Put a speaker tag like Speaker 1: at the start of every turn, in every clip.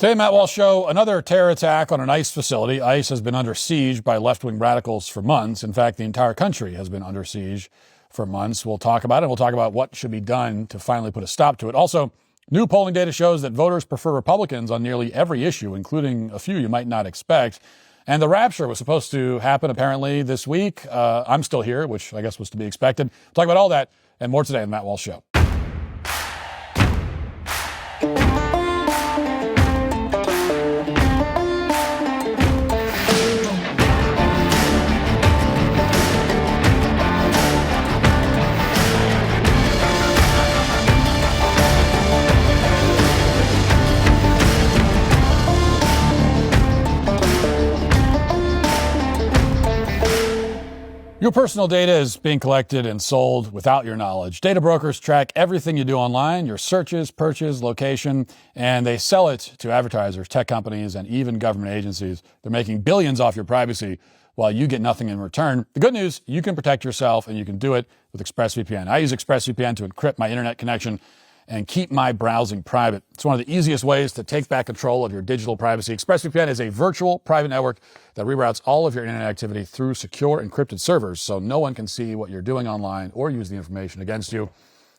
Speaker 1: Today, Matt Walsh Show, another terror attack on an ICE facility. ICE has been under siege by left-wing radicals for months. In fact, the entire country has been under siege for months. We'll talk about it. We'll talk about what should be done to finally put a stop to it. Also, new polling data shows that voters prefer Republicans on nearly every issue, including a few you might not expect. And the rapture was supposed to happen apparently this week. I'm still here, which I guess was to be expected. We'll talk about all that and more today on the Matt Walsh Show. Your personal data is being collected and sold without your knowledge. Data brokers track everything you do online, your searches, purchases, location, and they sell it to advertisers, tech companies, and even government agencies. They're making billions off your privacy while you get nothing in return. The good news, you can protect yourself, and you can do it with ExpressVPN. I use ExpressVPN to encrypt my internet connection and keep my browsing private. It's one of the easiest ways to take back control of your digital privacy. ExpressVPN is a virtual private network that reroutes all of your internet activity through secure encrypted servers, so no one can see what you're doing online or use the information against you.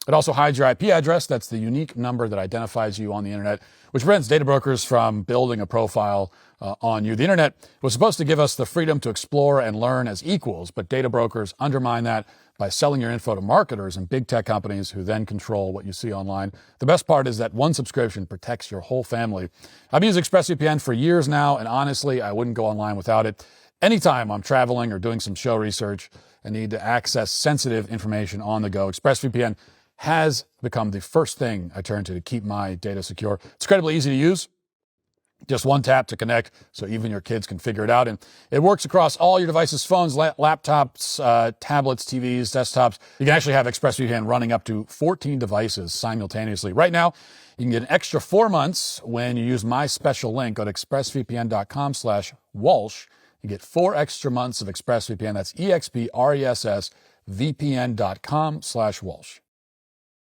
Speaker 1: It also hides your IP address. That's the unique number that identifies you on the internet, which prevents data brokers from building a profile on you. The internet was supposed to give us the freedom to explore and learn as equals, but data brokers undermine that by selling your info to marketers and big tech companies who then control what you see online. The best part is that one subscription protects your whole family. I've used ExpressVPN for years now, and honestly, I wouldn't go online without it. Anytime I'm traveling or doing some show research and need to access sensitive information on the go, ExpressVPN has become the first thing I turn to keep my data secure. It's incredibly easy to use. Just one tap to connect, so even your kids can figure it out. And it works across all your devices, phones, laptops, tablets, TVs, desktops. You can actually have ExpressVPN running up to 14 devices simultaneously. Right now, you can get an extra 4 months when you use my special link. Go to expressvpn.com/Walsh. You get 4 extra months of ExpressVPN. That's expressvpn.com/Walsh.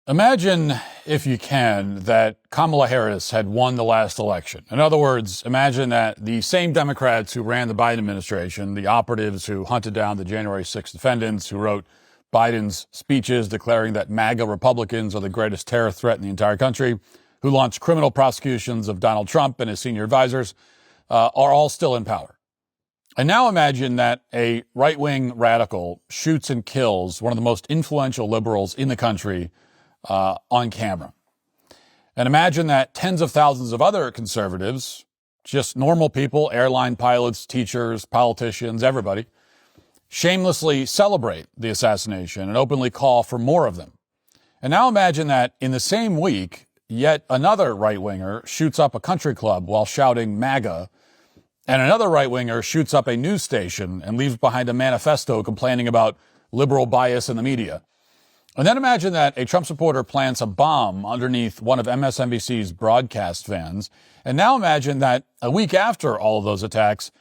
Speaker 1: Imagine, if you can, that Kamala Harris had won the last election. In other words, imagine that the same Democrats who ran the Biden administration, the operatives who hunted down the January 6th defendants, who wrote Biden's speeches declaring that MAGA Republicans are the greatest terror threat in the entire country, who launched criminal prosecutions of Donald Trump and his senior advisors, are all still in power. And now imagine that a right-wing radical shoots and kills one of the most influential liberals in the country on camera. And imagine that tens of thousands of other conservatives, just normal people, airline pilots, teachers, politicians, everybody, shamelessly celebrate the assassination and openly call for more of them. And now imagine that in the same week, yet another right-winger shoots up a country club while shouting MAGA, and another right-winger shoots up a news station and leaves behind a manifesto complaining about liberal bias in the media. And then imagine that a Trump supporter plants a bomb underneath one of MSNBC's broadcast vans. And now imagine that a week after all of those attacks,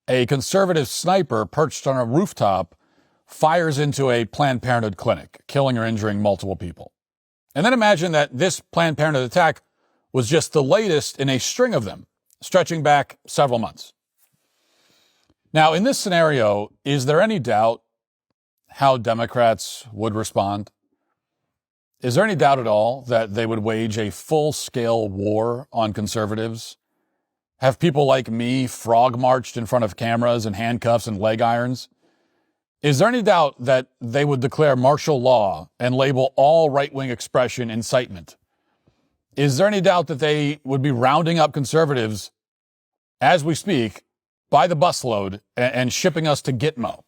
Speaker 1: a conservative sniper perched on a rooftop fires into a Planned Parenthood clinic, killing or injuring multiple people. And then imagine that this Planned Parenthood attack was just the latest in a string of them, stretching back several months. Now, in this scenario, is there any doubt how Democrats would respond? Is there any doubt at all that they would wage a full-scale war on conservatives? Have people like me frog-marched in front of cameras and handcuffs and leg irons? Is there any doubt that they would declare martial law and label all right-wing expression incitement? Is there any doubt that they would be rounding up conservatives as we speak by the busload and shipping us to Gitmo?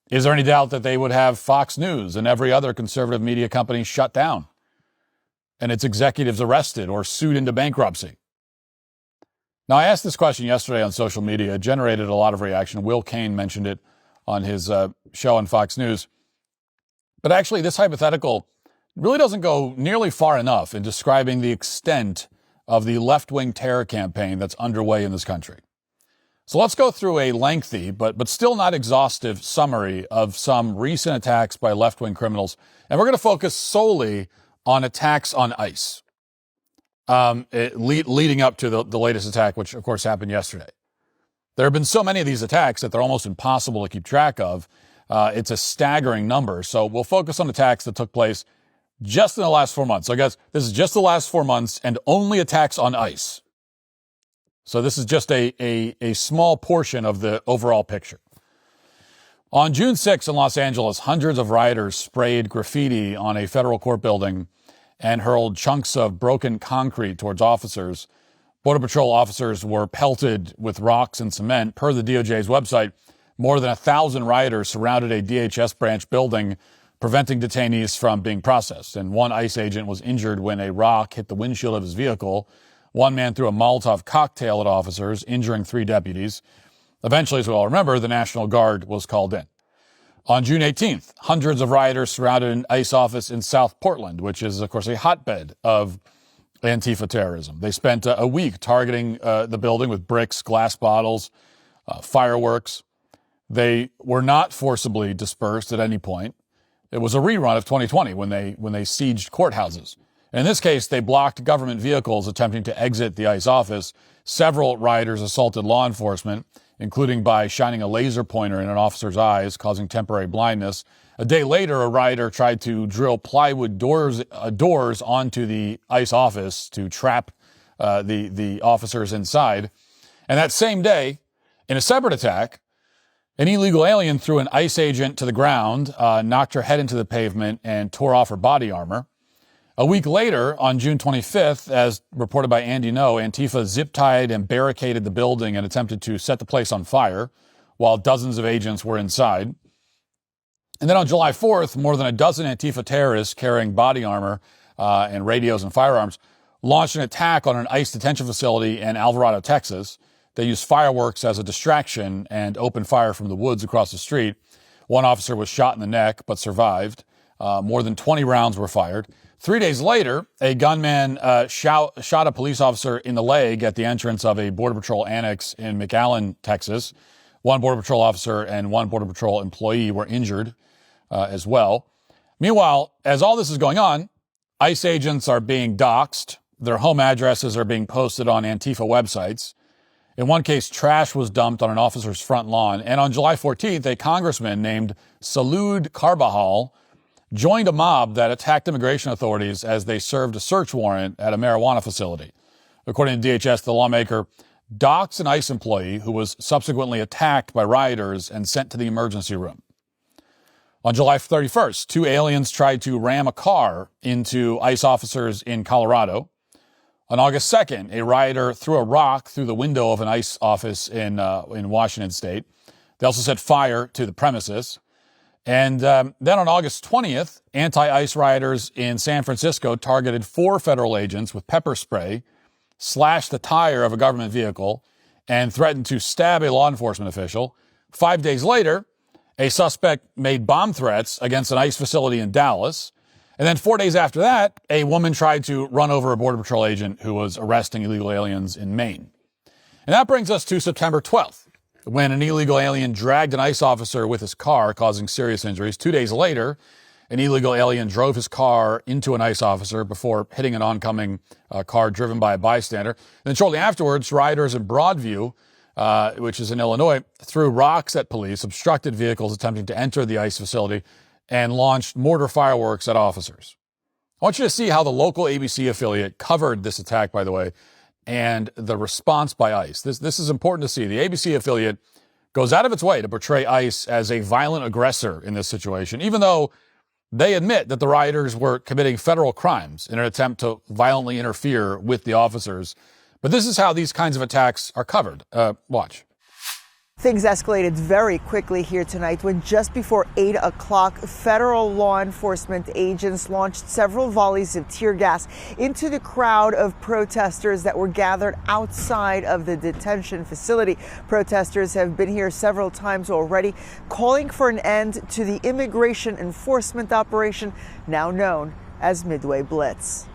Speaker 1: Is there any doubt that they would have Fox News and every other conservative media company shut down and its executives arrested or sued into bankruptcy? Now, I asked this question yesterday on social media. It generated a lot of reaction. Will Cain mentioned it on his show on Fox News. But actually, this hypothetical really doesn't go nearly far enough in describing the extent of the left-wing terror campaign that's underway in this country. So let's go through a lengthy, but still not exhaustive summary of some recent attacks by left-wing criminals. And we're going to focus solely on attacks on ICE. leading up to the latest attack, which, of course, happened yesterday. There have been so many of these attacks that they're almost impossible to keep track of. It's a staggering number. So we'll focus on attacks that took place just in the last 4 months. So, guys, this is just the last 4 months and only attacks on ICE. So this is just a small portion of the overall picture. On June 6th in Los Angeles, hundreds of rioters sprayed graffiti on a federal court building and hurled chunks of broken concrete towards officers. Border Patrol officers were pelted with rocks and cement. Per the DOJ's website, more than 1,000 rioters surrounded a DHS branch building, preventing detainees from being processed. And one ICE agent was injured when a rock hit the windshield of his vehicle. One man threw a Molotov cocktail at officers, injuring 3 deputies. Eventually, as we all remember, the National Guard was called in. On June 18th, hundreds of rioters surrounded an ICE office in South Portland, which is, of course, a hotbed of Antifa terrorism. They spent a week targeting the building with bricks, glass bottles, fireworks. They were not forcibly dispersed at any point. It was a rerun of 2020 when they sieged courthouses. In this case, they blocked government vehicles attempting to exit the ICE office. Several rioters assaulted law enforcement, including by shining a laser pointer in an officer's eyes, causing temporary blindness. A day later, a rioter tried to drill plywood doors onto the ICE office to trap the officers inside. And that same day, in a separate attack, an illegal alien threw an ICE agent to the ground, knocked her head into the pavement, and tore off her body armor. A week later, on June 25th, as reported by Andy Ngo, Antifa zip-tied and barricaded the building and attempted to set the place on fire while dozens of agents were inside. And then on July 4th, more than a dozen Antifa terrorists carrying body armor and radios and firearms launched an attack on an ICE detention facility in Alvarado, Texas. They used fireworks as a distraction and opened fire from the woods across the street. One officer was shot in the neck but survived. More than 20 rounds were fired. 3 days later, a gunman shot a police officer in the leg at the entrance of a Border Patrol annex in McAllen, Texas. One Border Patrol officer and one Border Patrol employee were injured as well. Meanwhile, as all this is going on, ICE agents are being doxxed. Their home addresses are being posted on Antifa websites. In one case, trash was dumped on an officer's front lawn. And on July 14th, a congressman named Salud Carbajal joined a mob that attacked immigration authorities as they served a search warrant at a marijuana facility. According to DHS, the lawmaker doxxed an ICE employee who was subsequently attacked by rioters and sent to the emergency room. On July 31st, 2 aliens tried to ram a car into ICE officers in Colorado. On August 2nd, a rioter threw a rock through the window of an ICE office in Washington state. They also set fire to the premises. And then on August 20th, anti-ICE rioters in San Francisco targeted 4 federal agents with pepper spray, slashed the tire of a government vehicle, and threatened to stab a law enforcement official. 5 days later, a suspect made bomb threats against an ICE facility in Dallas. And then 4 days after that, a woman tried to run over a Border Patrol agent who was arresting illegal aliens in Maine. And that brings us to September 12th. When an illegal alien dragged an ICE officer with his car, causing serious injuries. 2 days later, an illegal alien drove his car into an ICE officer before hitting an oncoming car driven by a bystander. And then shortly afterwards, rioters in Broadview, which is in Illinois, threw rocks at police, obstructed vehicles attempting to enter the ICE facility, and launched mortar fireworks at officers. I want you to see how the local ABC affiliate covered this attack, by the way, and the response by ICE. This is important to see. The ABC affiliate goes out of its way to portray ICE as a violent aggressor in this situation, even though they admit that the rioters were committing federal crimes in an attempt to violently interfere with the officers. But this is how these kinds of attacks are covered. Watch.
Speaker 2: Things escalated very quickly here tonight when just before 8 o'clock, federal law enforcement agents launched several volleys of tear gas into the crowd of protesters that were gathered outside of the detention facility. Protesters have been here several times already, calling for an end to the immigration enforcement operation now known as Midway Blitz.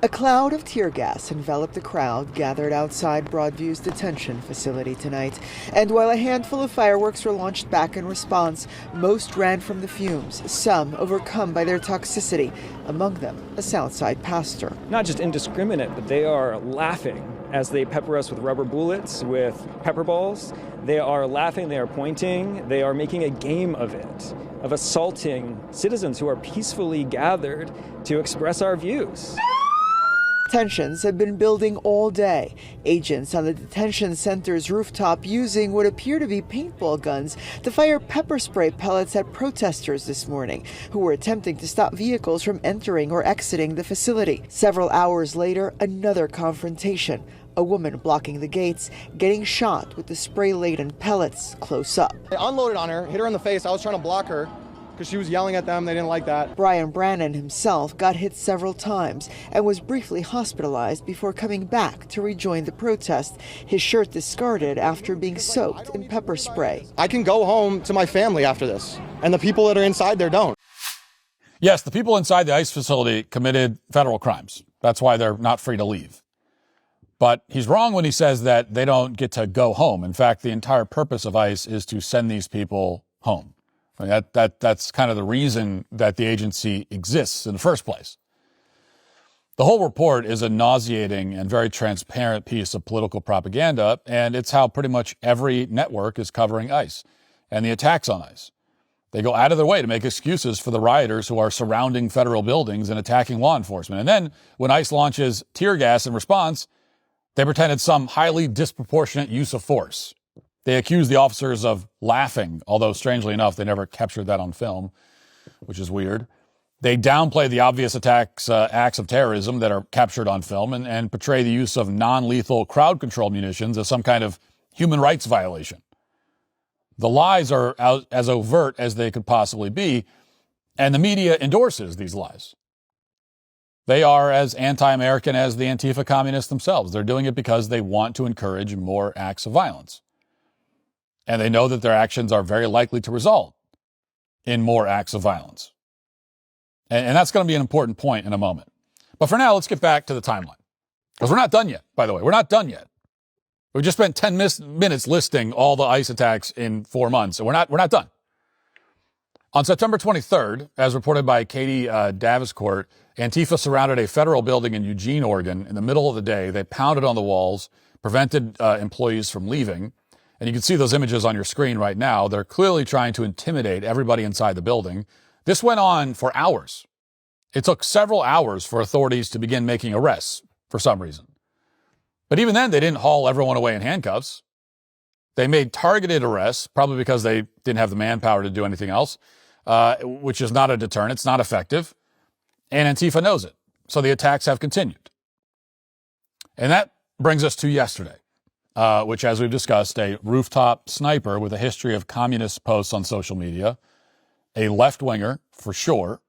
Speaker 2: A cloud of tear gas enveloped the crowd gathered outside Broadview's detention facility tonight. And while a handful of fireworks were launched back in response, most ran from the fumes, some overcome by their toxicity, among them a Southside pastor.
Speaker 3: Not just indiscriminate, but they are laughing as they pepper us with rubber bullets, with pepper balls. They are laughing, they are pointing, they are making a game of it, of assaulting citizens who are peacefully gathered to express our views.
Speaker 2: Tensions have been building all day. Agents on the detention center's rooftop using what appear to be paintball guns to fire pepper spray pellets at protesters this morning who were attempting to stop vehicles from entering or exiting the facility. Several hours later, another confrontation. A woman blocking the gates, getting shot with the spray-laden pellets close up.
Speaker 4: They unloaded on her, hit her in the face. I was trying to block her because she was yelling at them. They didn't like that.
Speaker 2: Brian Brannon himself got hit several times and was briefly hospitalized before coming back to rejoin the protest, his shirt discarded after being soaked in pepper spray.
Speaker 4: I can go home to my family after this, and the people that are inside there don't.
Speaker 1: Yes, the people inside the ICE facility committed federal crimes. That's why they're not free to leave. But he's wrong when he says that they don't get to go home. In fact, the entire purpose of ICE is to send these people home. I mean, that's kind of the reason that the agency exists in the first place. The whole report is a nauseating and very transparent piece of political propaganda, and it's how pretty much every network is covering ICE and the attacks on ICE. They go out of their way to make excuses for the rioters who are surrounding federal buildings and attacking law enforcement. And then when ICE launches tear gas in response, they pretend it's some highly disproportionate use of force. They accuse the officers of laughing, although strangely enough, they never captured that on film, which is weird. They downplay the obvious acts of terrorism that are captured on film and portray the use of non-lethal crowd control munitions as some kind of human rights violation. The lies are as overt as they could possibly be, and the media endorses these lies. They are as anti-American as the Antifa communists themselves. They're doing it because they want to encourage more acts of violence. And they know that their actions are very likely to result in more acts of violence. And that's going to be an important point in a moment. But for now, let's get back to the timeline. Because we're not done yet, by the way. We're not done yet. We just spent 10 minutes listing all the ICE attacks in 4 months, and we're not done. On September 23rd, as reported by Katie Daviscourt, Antifa surrounded a federal building in Eugene, Oregon, in the middle of the day. They pounded on the walls, prevented employees from leaving. And you can see those images on your screen right now. They're clearly trying to intimidate everybody inside the building. This went on for hours. It took several hours for authorities to begin making arrests for some reason. But even then, they didn't haul everyone away in handcuffs. They made targeted arrests, probably because they didn't have the manpower to do anything else, which is not a deterrent. It's not effective. And Antifa knows it. So the attacks have continued. And that brings us to yesterday, which, as we've discussed, a rooftop sniper with a history of communist posts on social media, a left-winger for sure,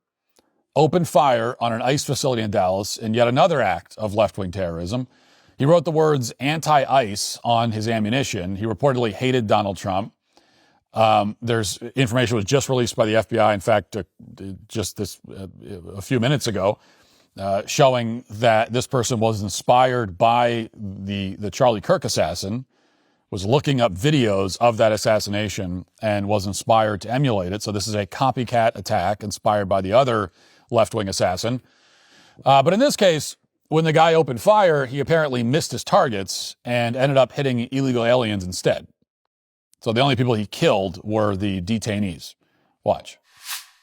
Speaker 1: opened fire on an ICE facility in Dallas in yet another act of left-wing terrorism. He wrote the words anti-ICE on his ammunition. He reportedly hated Donald Trump. There's information was just released by the FBI, in fact, just a few minutes ago, showing that this person was inspired by the Charlie Kirk assassin, was looking up videos of that assassination and was inspired to emulate it. So this is a copycat attack inspired by the other left-wing assassin. But in this case, when the guy opened fire, he apparently missed his targets and ended up hitting illegal aliens instead. So the only people he killed were the detainees. Watch.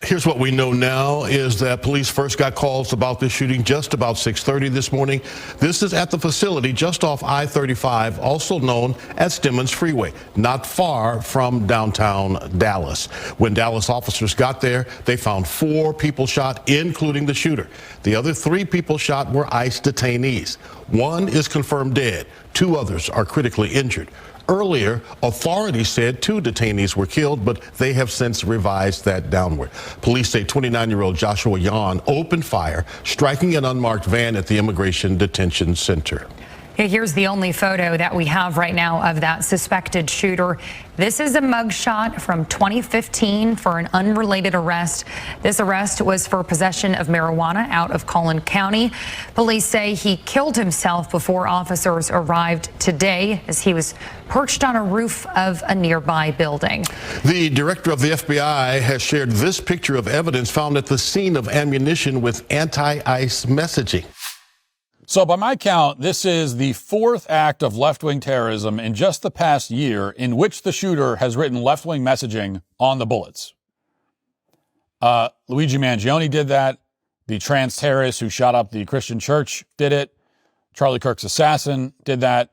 Speaker 5: Here's what we know now is that police first got calls about this shooting just about 6:30 this morning. This is at the facility just off I-35, also known as Stemmons Freeway, not far from downtown Dallas. When Dallas officers got there, they found 4 people shot, including the shooter. The other 3 people shot were ICE detainees. 1 is confirmed dead. 2 others are critically injured. Earlier, authorities said 2 detainees were killed, but they have since revised that downward. Police say 29-year-old Joshua Yan opened fire, striking an unmarked van at the Immigration Detention Center.
Speaker 6: Here's the only photo that we have right now of that suspected shooter. This is a mugshot from 2015 for an unrelated arrest. This arrest was for possession of marijuana out of Collin County. Police say he killed himself before officers arrived today as he was perched on a roof of a nearby building.
Speaker 5: The director of the FBI has shared this picture of evidence found at the scene of ammunition with anti-ICE messaging.
Speaker 1: So by my count, this is the fourth act of left-wing terrorism in just the past year in which the shooter has written left-wing messaging on the bullets. Luigi Mangione did that. The trans terrorist who shot up the Christian church did it. Charlie Kirk's assassin did that.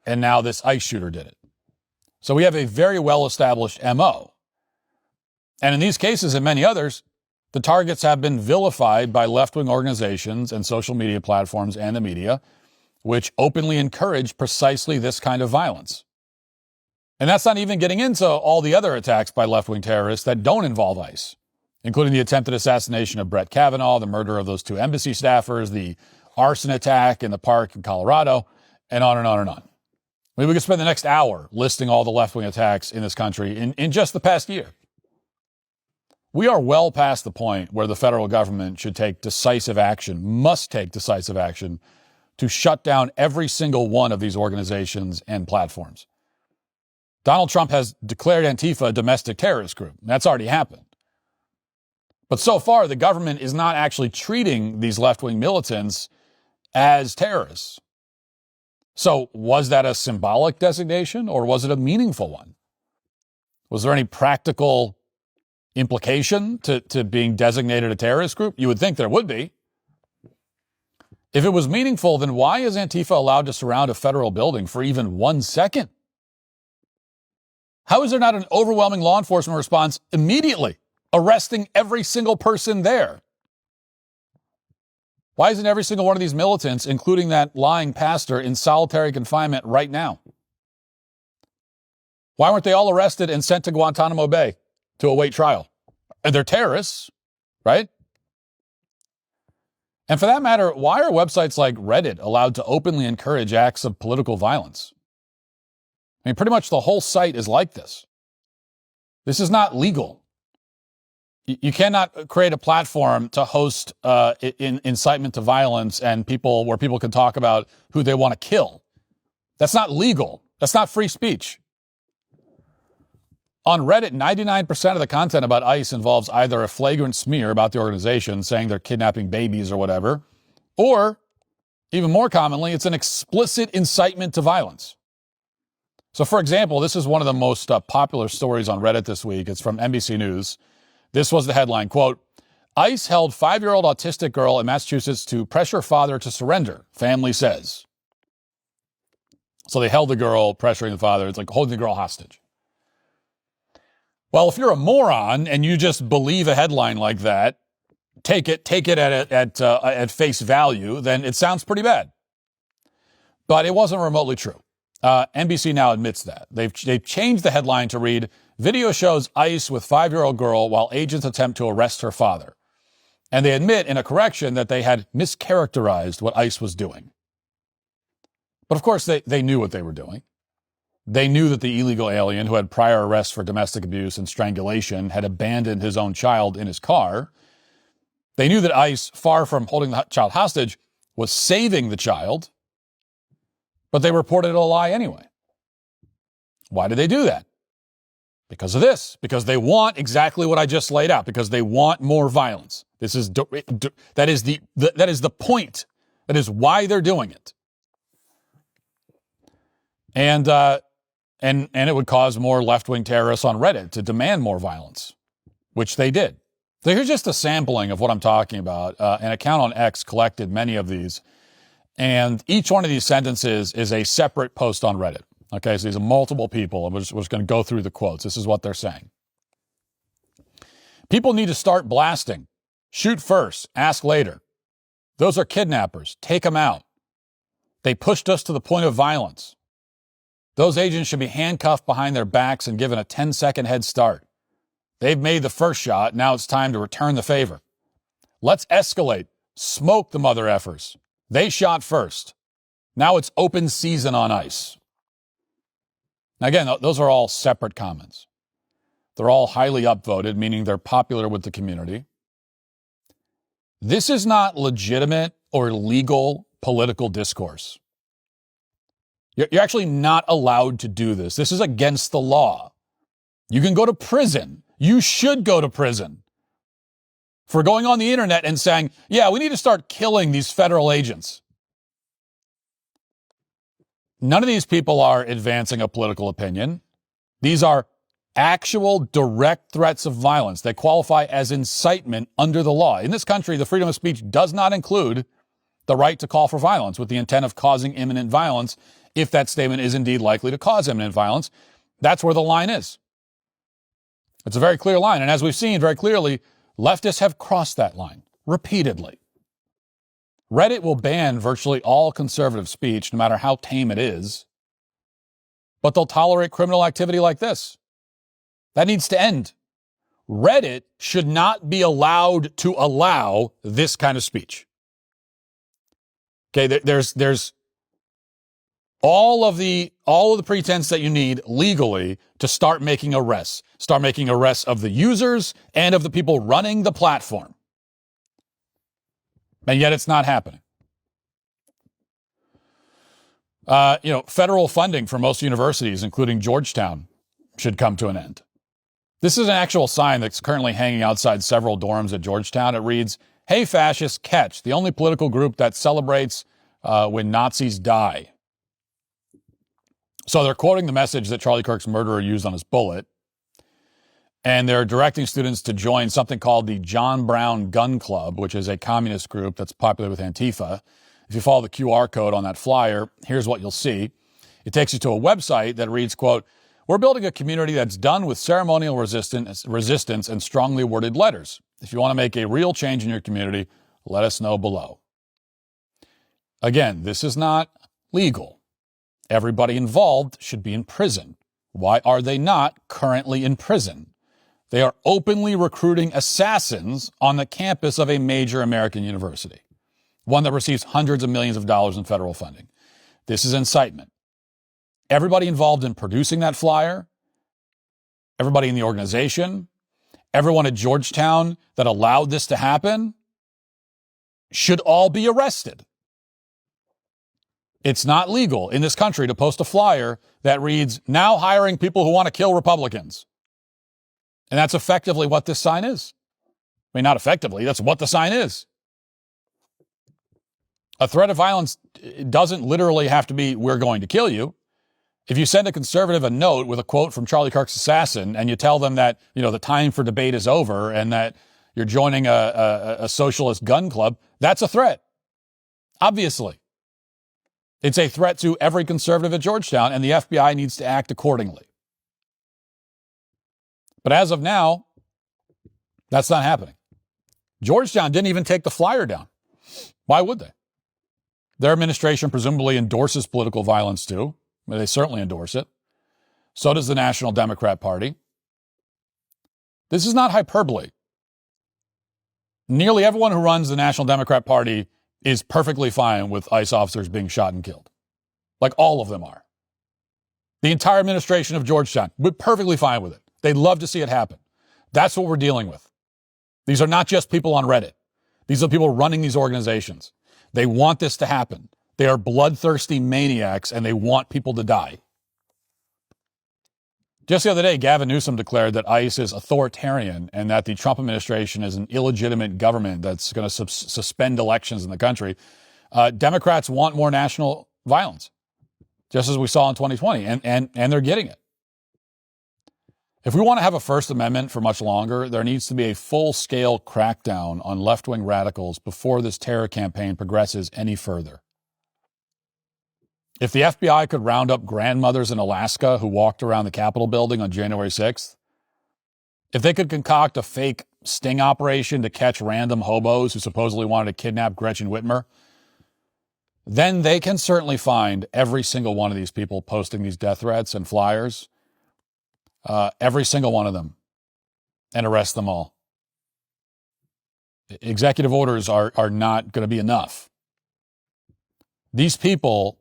Speaker 1: And now this ICE shooter did it. So we have a very well-established MO. And in these cases and many others, the targets have been vilified by left-wing organizations and social media platforms and the media, which openly encourage precisely this kind of violence. And that's not even getting into all the other attacks by left-wing terrorists that don't involve ICE, including the attempted assassination of Brett Kavanaugh, the murder of those two embassy staffers, the arson attack in the park in Colorado, and on and on and on. I mean, we could spend the next hour listing all the left-wing attacks in this country in just the past year. We are well past the point where the federal government should take decisive action, must take decisive action to shut down every single one of these organizations and platforms. Donald Trump has declared Antifa a domestic terrorist group. That's already happened. But so far, the government is not actually treating these left-wing militants as terrorists. So was that a symbolic designation or was it a meaningful one? Was there any practical implication to being designated a terrorist group? You would think there would be. If it was meaningful, then why is Antifa allowed to surround a federal building for even 1 second? How is there not an overwhelming law enforcement response immediately, arresting every single person there? Why isn't every single one of these militants, including that lying pastor, in solitary confinement right now? Why weren't they all arrested and sent to Guantanamo Bay to await trial? And they're terrorists, right? And for that matter, why are websites like Reddit allowed to openly encourage acts of political violence? I mean, pretty much the whole site is like this. This is not legal. You cannot create a platform to host incitement to violence and where people can talk about who they want to kill. That's not legal. That's not free speech. On Reddit, 99% of the content about ICE involves either a flagrant smear about the organization, saying they're kidnapping babies or whatever, or, even more commonly, it's an explicit incitement to violence. So, for example, this is one of the most popular stories on Reddit this week. It's from NBC News. This was the headline, quote, ICE held 5-year-old autistic girl in Massachusetts to pressure father to surrender, family says. So they held the girl, pressuring the father. It's like holding the girl hostage. Well, if you're a moron and you just believe a headline like that, take it at face value, then it sounds pretty bad. But it wasn't remotely true. NBC now admits that. They've changed the headline to read, video shows ICE with 5-year-old girl while agents attempt to arrest her father. And they admit in a correction that they had mischaracterized what ICE was doing. But of course, they knew what they were doing. They knew that the illegal alien who had prior arrests for domestic abuse and strangulation had abandoned his own child in his car. They knew that ICE, far from holding the child hostage, was saving the child. But they reported it a lie anyway. Why did they do that? Because of this. Because they want exactly what I just laid out. Because they want more violence. That is the point. That is why they're doing it. And it would cause more left-wing terrorists on Reddit to demand more violence, which they did. So here's just a sampling of what I'm talking about. An account on X collected many of these. And each one of these sentences is a separate post on Reddit. Okay, so these are multiple people, and we're just going to go through the quotes. This is what they're saying. People need to start blasting. Shoot first, ask later. Those are kidnappers. Take them out. They pushed us to the point of violence. Those agents should be handcuffed behind their backs and given a 10-second head start. They've made the first shot. Now it's time to return the favor. Let's escalate. Smoke the mother effers. They shot first. Now it's open season on ICE. Now, again, those are all separate comments. They're all highly upvoted, meaning they're popular with the community. This is not legitimate or legal political discourse. You're actually not allowed to do this. This is against the law. You can go to prison. You should go to prison for going on the internet and saying, yeah, we need to start killing these federal agents. None of these people are advancing a political opinion. These are actual direct threats of violence. They qualify as incitement under the law. In this country, the freedom of speech does not include the right to call for violence with the intent of causing imminent violence if that statement is indeed likely to cause imminent violence. That's where the line is. It's a very clear line. And as we've seen very clearly, leftists have crossed that line repeatedly. Reddit will ban virtually all conservative speech, no matter how tame it is. But they'll tolerate criminal activity like this. That needs to end. Reddit should not be allowed to allow this kind of speech. Okay, there's all of the pretense that you need legally to start making arrests. Start making arrests of the users and of the people running the platform. And yet it's not happening. Federal funding for most universities, including Georgetown, should come to an end. This is an actual sign that's currently hanging outside several dorms at Georgetown. It reads, "Hey, fascists, catch, the only political group that celebrates when Nazis die." So they're quoting the message that Charlie Kirk's murderer used on his bullet. And they're directing students to join something called the John Brown Gun Club, which is a communist group that's popular with Antifa. If you follow the QR code on that flyer, here's what you'll see. It takes you to a website that reads, quote, "We're building a community that's done with ceremonial resistance and strongly worded letters. If you want to make a real change in your community, let us know below." Again, this is not legal. Everybody involved should be in prison. Why are they not currently in prison? They are openly recruiting assassins on the campus of a major American university, one that receives hundreds of millions of dollars in federal funding. This is incitement. Everybody involved in producing that flyer, everybody in the organization, everyone at Georgetown that allowed this to happen should all be arrested. It's not legal in this country to post a flyer that reads, "Now hiring people who want to kill Republicans." And that's effectively what this sign is. I mean, not effectively, that's what the sign is. A threat of violence doesn't literally have to be, "We're going to kill you." If you send a conservative a note with a quote from Charlie Kirk's assassin and you tell them that, the time for debate is over and that you're joining a socialist gun club, that's a threat. Obviously. It's a threat to every conservative at Georgetown, and the FBI needs to act accordingly. But as of now, that's not happening. Georgetown didn't even take the flyer down. Why would they? Their administration presumably endorses political violence too. They certainly endorse it. So does the National Democrat Party. This is not hyperbole. Nearly everyone who runs the National Democrat Party is perfectly fine with ICE officers being shot and killed. Like all of them are. The entire administration of Georgetown, we're perfectly fine with it. They'd love to see it happen. That's what we're dealing with. These are not just people on Reddit. These are people running these organizations. They want this to happen. They are bloodthirsty maniacs, and they want people to die. Just the other day, Gavin Newsom declared that ICE is authoritarian and that the Trump administration is an illegitimate government that's going to suspend elections in the country. Democrats want more national violence, just as we saw in 2020, and they're getting it. If we want to have a First Amendment for much longer, there needs to be a full-scale crackdown on left-wing radicals before this terror campaign progresses any further. If the FBI could round up grandmothers in Alaska who walked around the Capitol building on January 6th, if they could concoct a fake sting operation to catch random hobos who supposedly wanted to kidnap Gretchen Whitmer, then they can certainly find every single one of these people posting these death threats and flyers, every single one of them, and arrest them all. Executive orders are not going to be enough. These people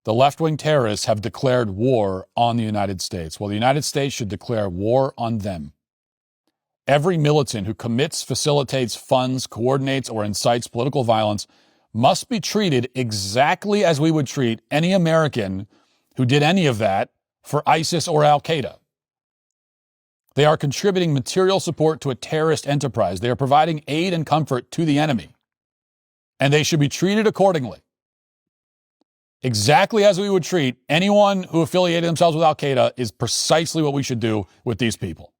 Speaker 1: The left-wing terrorists have declared war on the United States. Well, the United States should declare war on them. Every militant who commits, facilitates, funds, coordinates, or incites political violence must be treated exactly as we would treat any American who did any of that for ISIS or Al-Qaeda. They are contributing material support to a terrorist enterprise. They are providing aid and comfort to the enemy. And they should be treated accordingly. Exactly as we would treat anyone who affiliated themselves with Al-Qaeda is precisely what we should do with these people.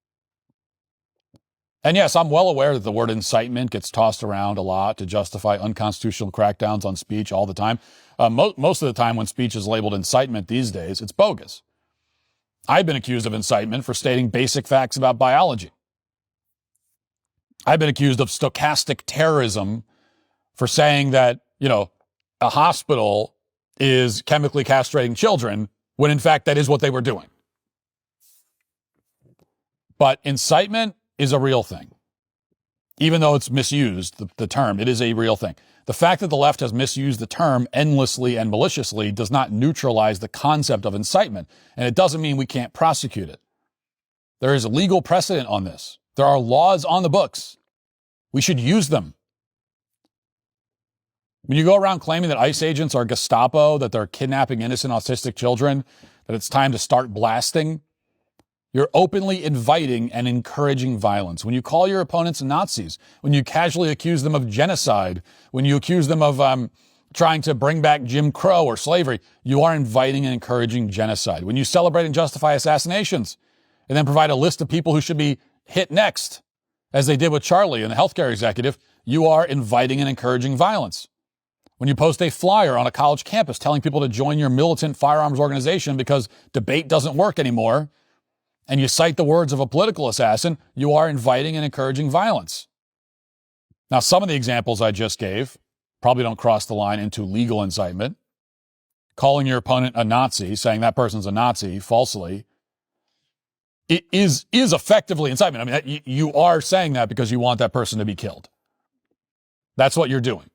Speaker 1: And yes, I'm well aware that the word incitement gets tossed around a lot to justify unconstitutional crackdowns on speech all the time. Most of the time when speech is labeled incitement these days, it's bogus. I've been accused of incitement for stating basic facts about biology. I've been accused of stochastic terrorism for saying that, a hospital is chemically castrating children, when in fact that is what they were doing. But incitement is a real thing. Even though it's misused, the term, it is a real thing. The fact that the left has misused the term endlessly and maliciously does not neutralize the concept of incitement, and it doesn't mean we can't prosecute it. There is a legal precedent on this. There are laws on the books. We should use them. When you go around claiming that ICE agents are Gestapo, that they're kidnapping innocent autistic children, that it's time to start blasting, you're openly inviting and encouraging violence. When you call your opponents Nazis, when you casually accuse them of genocide, when you accuse them of trying to bring back Jim Crow or slavery, you are inviting and encouraging genocide. When you celebrate and justify assassinations and then provide a list of people who should be hit next, as they did with Charlie and the healthcare executive, you are inviting and encouraging violence. When you post a flyer on a college campus telling people to join your militant firearms organization because debate doesn't work anymore, and you cite the words of a political assassin, you are inviting and encouraging violence. Now, some of the examples I just gave probably don't cross the line into legal incitement. Calling your opponent a Nazi, saying that person's a Nazi falsely, it is effectively incitement. I mean, you are saying that because you want that person to be killed. That's what you're doing.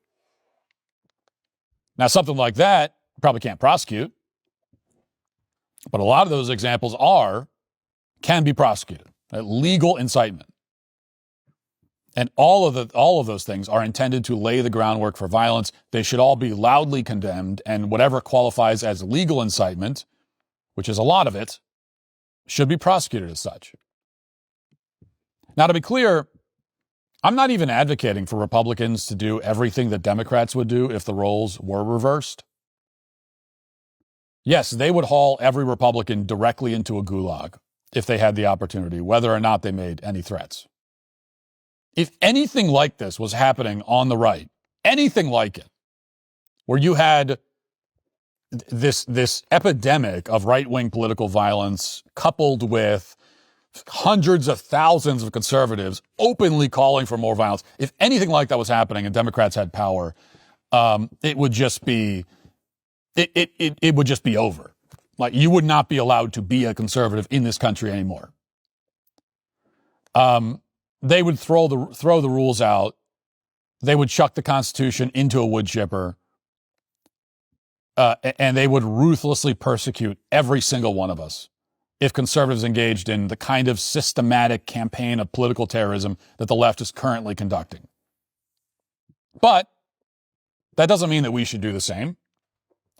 Speaker 1: Now, something like that you probably can't prosecute, but a lot of those examples can be prosecuted. Legal incitement. And all of those things are intended to lay the groundwork for violence. They should all be loudly condemned, and whatever qualifies as legal incitement, which is a lot of it, should be prosecuted as such. Now, to be clear, I'm not even advocating for Republicans to do everything that Democrats would do if the roles were reversed. Yes, they would haul every Republican directly into a gulag if they had the opportunity, whether or not they made any threats. If anything like this was happening on the right, anything like it, where you had this epidemic of right-wing political violence coupled with hundreds of thousands of conservatives openly calling for more violence, if anything like that was happening and Democrats had power, it would just be over. Like, you would not be allowed to be a conservative in this country anymore. They would throw the rules out. They would chuck the Constitution into a wood chipper. And they would ruthlessly persecute every single one of us if conservatives engaged in the kind of systematic campaign of political terrorism that the left is currently conducting. But that doesn't mean that we should do the same.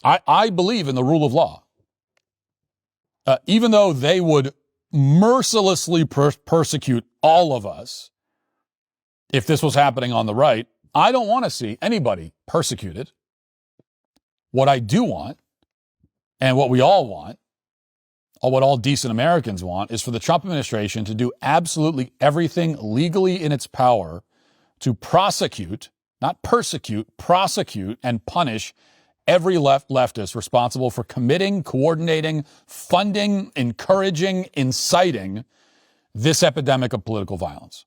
Speaker 1: I believe in the rule of law. Even though they would mercilessly persecute all of us if this was happening on the right, I don't want to see anybody persecuted. What I do want, and what we all want, or what all decent Americans want, is for the Trump administration to do absolutely everything legally in its power to prosecute, not persecute, prosecute and punish every leftist responsible for committing, coordinating, funding, encouraging, inciting this epidemic of political violence.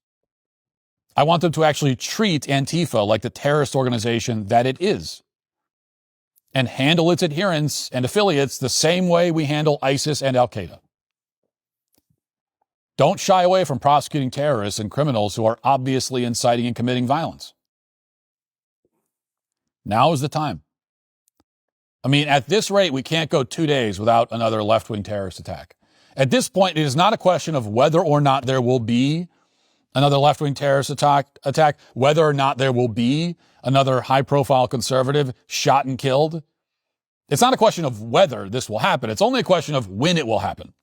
Speaker 1: I want them to actually treat Antifa like the terrorist organization that it is, and handle its adherents and affiliates the same way we handle ISIS and Al-Qaeda. Don't shy away from prosecuting terrorists and criminals who are obviously inciting and committing violence. Now is the time. I mean, at this rate, we can't go 2 days without another left-wing terrorist attack. At this point, it is not a question of whether or not there will be another left-wing terrorist attack, whether or not there will be another high-profile conservative shot and killed. It's not a question of whether this will happen. It's only a question of when it will happen.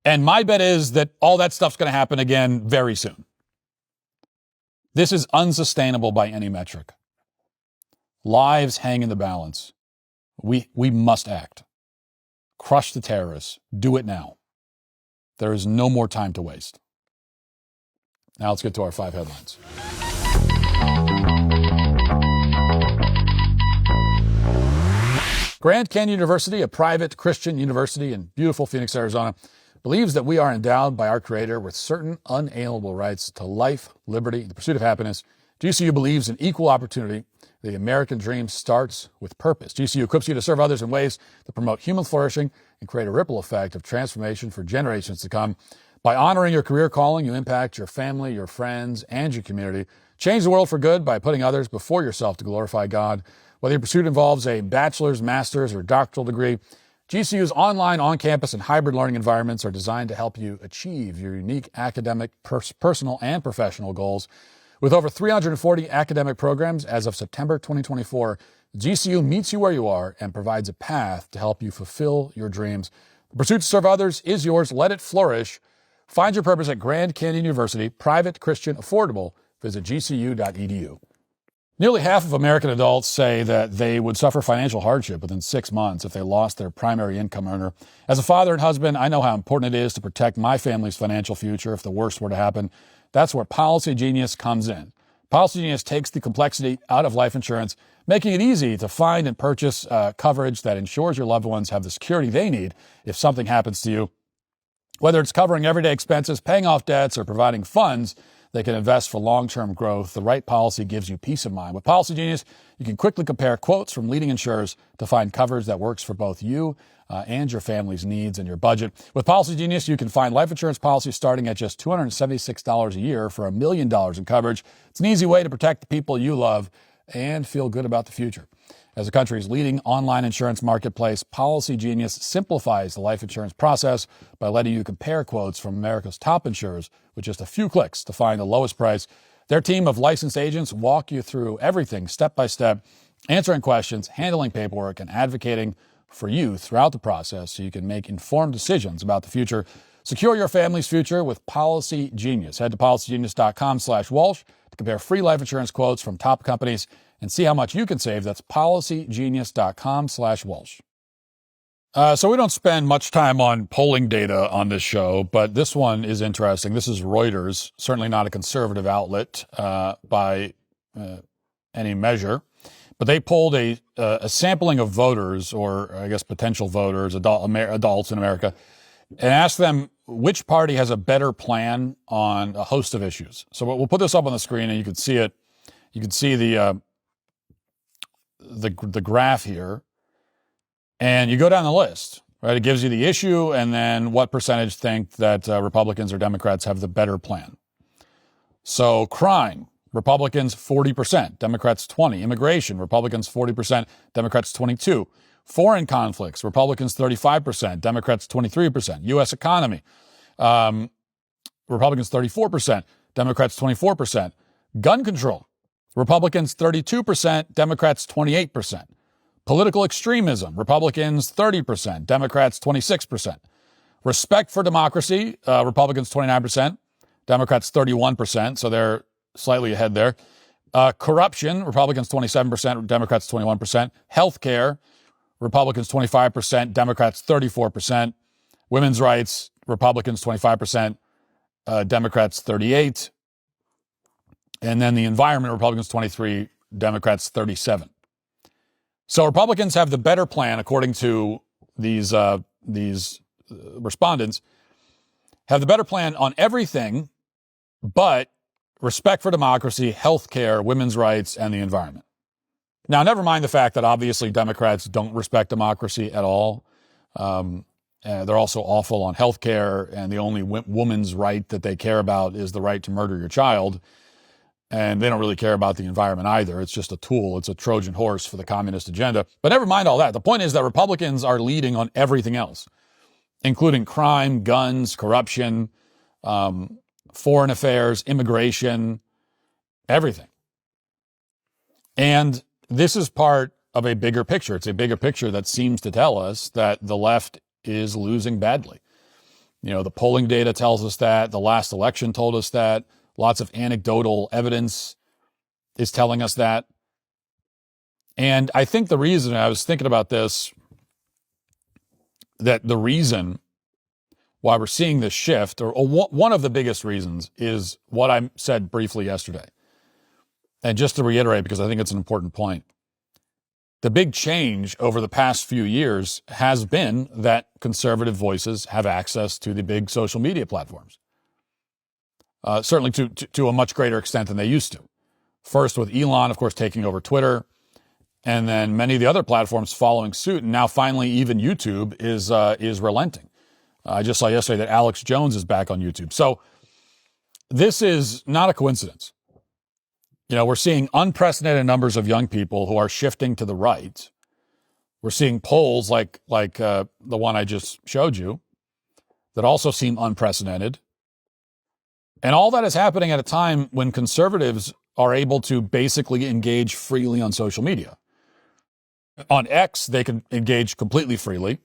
Speaker 1: And my bet is that all that stuff's going to happen again very soon. This is unsustainable by any metric. Lives hang in the balance. We must act. Crush the terrorists. Do it now. There is no more time to waste. Now let's get to our 5 headlines. Grand Canyon University, a private Christian university in beautiful Phoenix, Arizona, believes that we are endowed by our Creator with certain unalienable rights to life, liberty, and the pursuit of happiness. GCU believes in equal opportunity. The American dream starts with purpose. GCU equips you to serve others in ways that promote human flourishing and create a ripple effect of transformation for generations to come. By honoring your career calling, you impact your family, your friends, and your community. Change the world for good by putting others before yourself to glorify God. Whether your pursuit involves a bachelor's, master's, or doctoral degree, GCU's online, on-campus, and hybrid learning environments are designed to help you achieve your unique academic, personal, and professional goals. With over 340 academic programs as of September 2024, GCU meets you where you are and provides a path to help you fulfill your dreams. The pursuit to serve others is yours. Let it flourish. Find your purpose at Grand Canyon University, private, Christian, affordable. Visit gcu.edu. Nearly half of American adults say that they would suffer financial hardship within 6 months if they lost their primary income earner. As a father and husband, I know how important it is to protect my family's financial future if the worst were to happen. That's where Policy Genius comes in. Policy Genius takes the complexity out of life insurance, making it easy to find and purchase coverage that ensures your loved ones have the security they need if something happens to you. Whether it's covering everyday expenses, paying off debts, or providing funds they can invest for long-term growth, the right policy gives you peace of mind. With Policy Genius, you can quickly compare quotes from leading insurers to find coverage that works for both you and your family's needs and your budget. With Policy Genius, you can find life insurance policies starting at just $276 a year for $1 million in coverage. It's an easy way to protect the people you love and feel good about the future. As the country's leading online insurance marketplace, Policy Genius simplifies the life insurance process by letting you compare quotes from America's top insurers with just a few clicks to find the lowest price. Their team of licensed agents walk you through everything step by step, answering questions, handling paperwork, and advocating for you throughout the process so you can make informed decisions about the future. Secure your family's future with Policy Genius. Head to policygenius.com/Walsh to compare free life insurance quotes from top companies and see how much you can save. That's policygenius.com/Walsh. So we don't spend much time on polling data on this show, but this one is interesting. This is Reuters, certainly not a conservative outlet by any measure, but they polled a sampling of voters, or I guess potential voters, adults in America, and asked them which party has a better plan on a host of issues. So we'll put this up on the screen, and you can see it. You can see the graph here, and you go down the list, right? It gives you the issue and then what percentage think that Republicans or Democrats have the better plan. So crime, Republicans 40%, Democrats 20%. Immigration, Republicans 40%, Democrats 22%. Foreign conflicts, Republicans 35%, Democrats 23%. U.S. economy, Republicans 34%, Democrats 24%. Gun control, Republicans 32%, Democrats 28%. Political extremism, Republicans 30%, Democrats 26%. Respect for democracy, Republicans 29%, Democrats 31%, so they're slightly ahead there. Corruption, Republicans 27%, Democrats 21%. Healthcare, Republicans 25%, Democrats 34%. Women's rights, Republicans 25%, Democrats 38%. And then the environment, Republicans 23%, Democrats 37%. So Republicans have the better plan, according to these respondents, have the better plan on everything but respect for democracy, health care, women's rights, and the environment. Now, never mind the fact that obviously Democrats don't respect democracy at all. They're also awful on health care, and the only woman's right that they care about is the right to murder your child. And they don't really care about the environment either. It's just a tool. It's a Trojan horse for the communist agenda. But never mind all that. The point is that Republicans are leading on everything else, including crime, guns, corruption, foreign affairs, immigration, everything. And this is part of a bigger picture. It's a bigger picture that seems to tell us that the left is losing badly. You know, the polling data tells us that. The last election told us that. Lots of anecdotal evidence is telling us that. And I think the reason, I was thinking about this, that the reason why we're seeing this shift, or one of the biggest reasons, is what I said briefly yesterday. And just to reiterate, because I think it's an important point, the big change over the past few years has been that conservative voices have access to the big social media platforms. Certainly to a much greater extent than they used to. First with Elon, of course, taking over Twitter, and then many of the other platforms following suit, and now finally even YouTube is relenting. I just saw yesterday that Alex Jones is back on YouTube. So this is not a coincidence. You know, we're seeing unprecedented numbers of young people who are shifting to the right. We're seeing polls like the one I just showed you that also seem unprecedented. And all that is happening at a time when conservatives are able to basically engage freely on social media. On X, they can engage completely freely.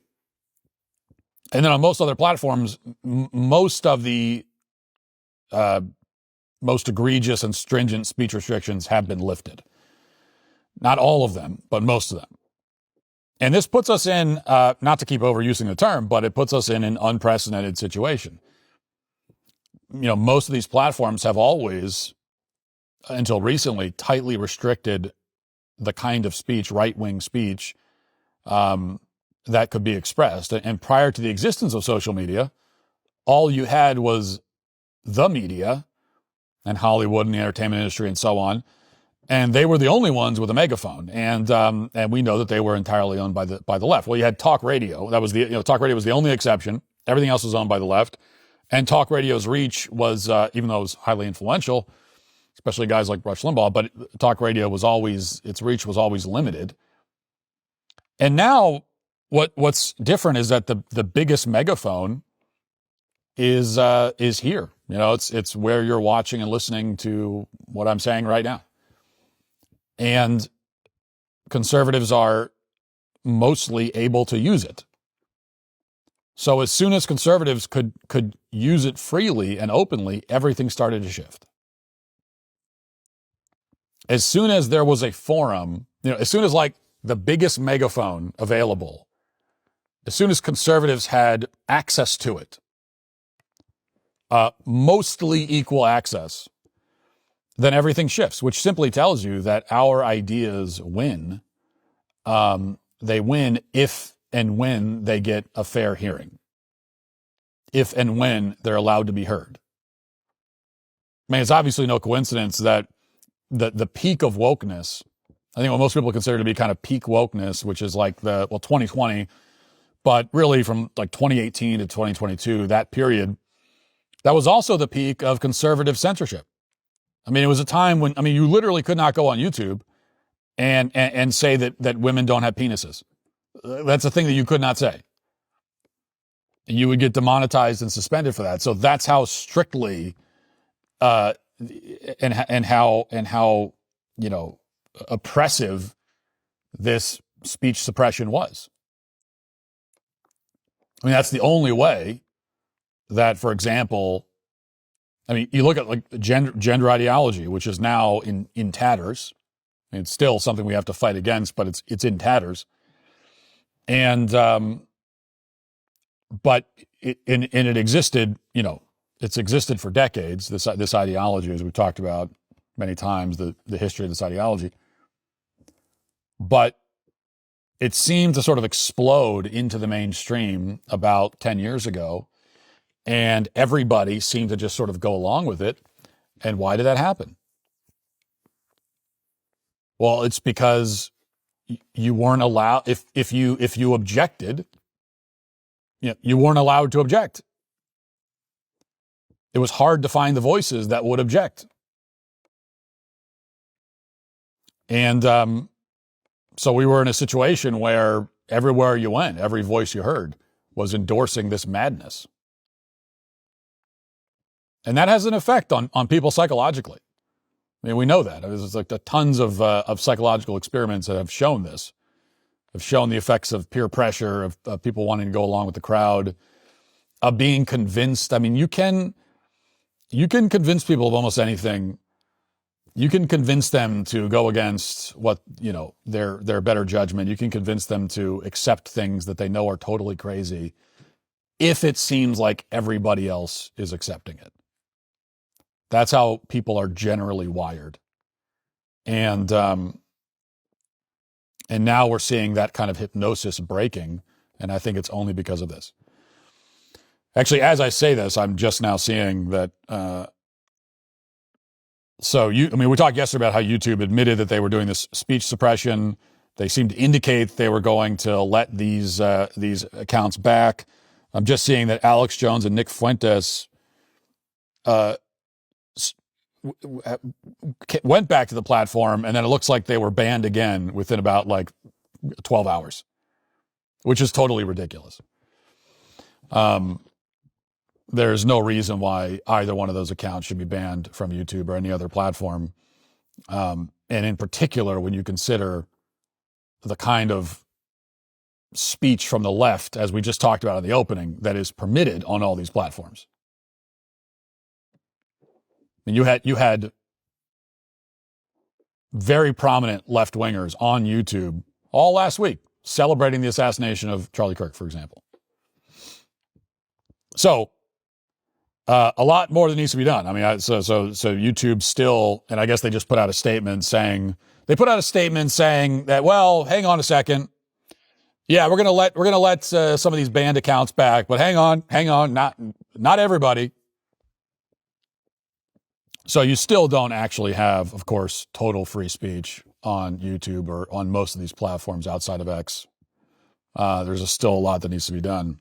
Speaker 1: And then on most other platforms, most of the most egregious and stringent speech restrictions have been lifted. Not all of them, but most of them. And this puts us in, not to keep overusing the term, but it puts us in an unprecedented situation. You know, most of these platforms have always, until recently, tightly restricted the kind of speech, right-wing speech, that could be expressed. And prior to the existence of social media, all you had was the media and Hollywood and the entertainment industry and so on. And they were the only ones with a megaphone. And we know that they were entirely owned by the left. Well, you had talk radio. That was talk radio was the only exception. Everything else was owned by the left. And talk radio's reach was, even though it was highly influential, especially guys like Rush Limbaugh, but talk radio was always, its reach was always limited. And now what's different is that the biggest megaphone is here. You know, it's where you're watching and listening to what I'm saying right now. And conservatives are mostly able to use it. So as soon as conservatives could use it freely and openly, everything started to shift. As soon as there was a forum, as soon as like the biggest megaphone available, as soon as conservatives had access to it, mostly equal access, then everything shifts, which simply tells you that our ideas win. They win if and when they get a fair hearing, if and when they're allowed to be heard. I mean, it's obviously no coincidence that the peak of wokeness, I think what most people consider to be kind of peak wokeness, which is like 2020, but really from like 2018 to 2022, that period, that was also the peak of conservative censorship. I mean, it was a time when, you literally could not go on YouTube and say that women don't have penises. That's a thing that you could not say. You would get demonetized and suspended for that. So that's how strictly, and how oppressive this speech suppression was. I mean, that's the only way that, for example, you look at like gender ideology, which is now in tatters. It's still something we have to fight against, but it's in tatters. And but it existed, it's existed for decades. This ideology, as we've talked about many times, the history of this ideology. But it seemed to sort of explode into the mainstream about 10 years ago. And everybody seemed to just sort of go along with it. And why did that happen? Well, it's because you weren't allowed, if you objected, you weren't allowed to object. It was hard to find the voices that would object. And so we were in a situation where everywhere you went, every voice you heard was endorsing this madness. And that has an effect on people psychologically. I mean, we know that. There's like tons of psychological experiments that have shown this, have shown the effects of peer pressure, of people wanting to go along with the crowd, of being convinced. I mean, you can convince people of almost anything. You can convince them to go against what, their better judgment. You can convince them to accept things that they know are totally crazy if it seems like everybody else is accepting it. That's how people are generally wired. And now we're seeing that kind of hypnosis breaking, and I think it's only because of this. Actually, as I say this, I'm just now seeing that. We talked yesterday about how YouTube admitted that they were doing this speech suppression. They seemed to indicate they were going to let these accounts back. I'm just seeing that Alex Jones and Nick Fuentes went back to the platform, and then it looks like they were banned again within about 12 hours, which is totally ridiculous. There's no reason why either one of those accounts should be banned from YouTube or any other platform. And in particular, when you consider the kind of speech from the left, as we just talked about in the opening, that is permitted on all these platforms. And you had very prominent left-wingers on YouTube all last week celebrating the assassination of Charlie Kirk, for example. So a lot more that needs to be done. I mean, so YouTube still, and I guess they just put out a statement saying that, well, hang on a second. Yeah, we're gonna let some of these banned accounts back, but hang on, not everybody. So you still don't actually have, of course, total free speech on YouTube or on most of these platforms outside of X. There's still a lot that needs to be done.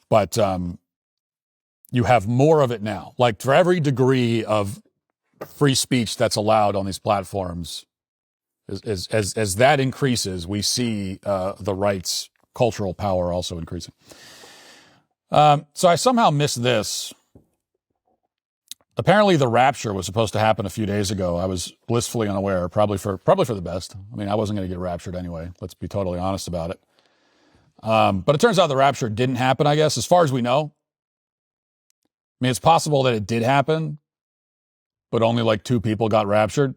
Speaker 1: But you have more of it now. Like, for every degree of free speech that's allowed on these platforms, as that increases, we see the right's cultural power also increasing. So I somehow missed this. Apparently the rapture was supposed to happen a few days ago. I was blissfully unaware, probably for the best. I mean, I wasn't going to get raptured anyway. Let's be totally honest about it. But it turns out the rapture didn't happen, I guess, as far as we know. I mean, it's possible that it did happen, but only 2 people got raptured.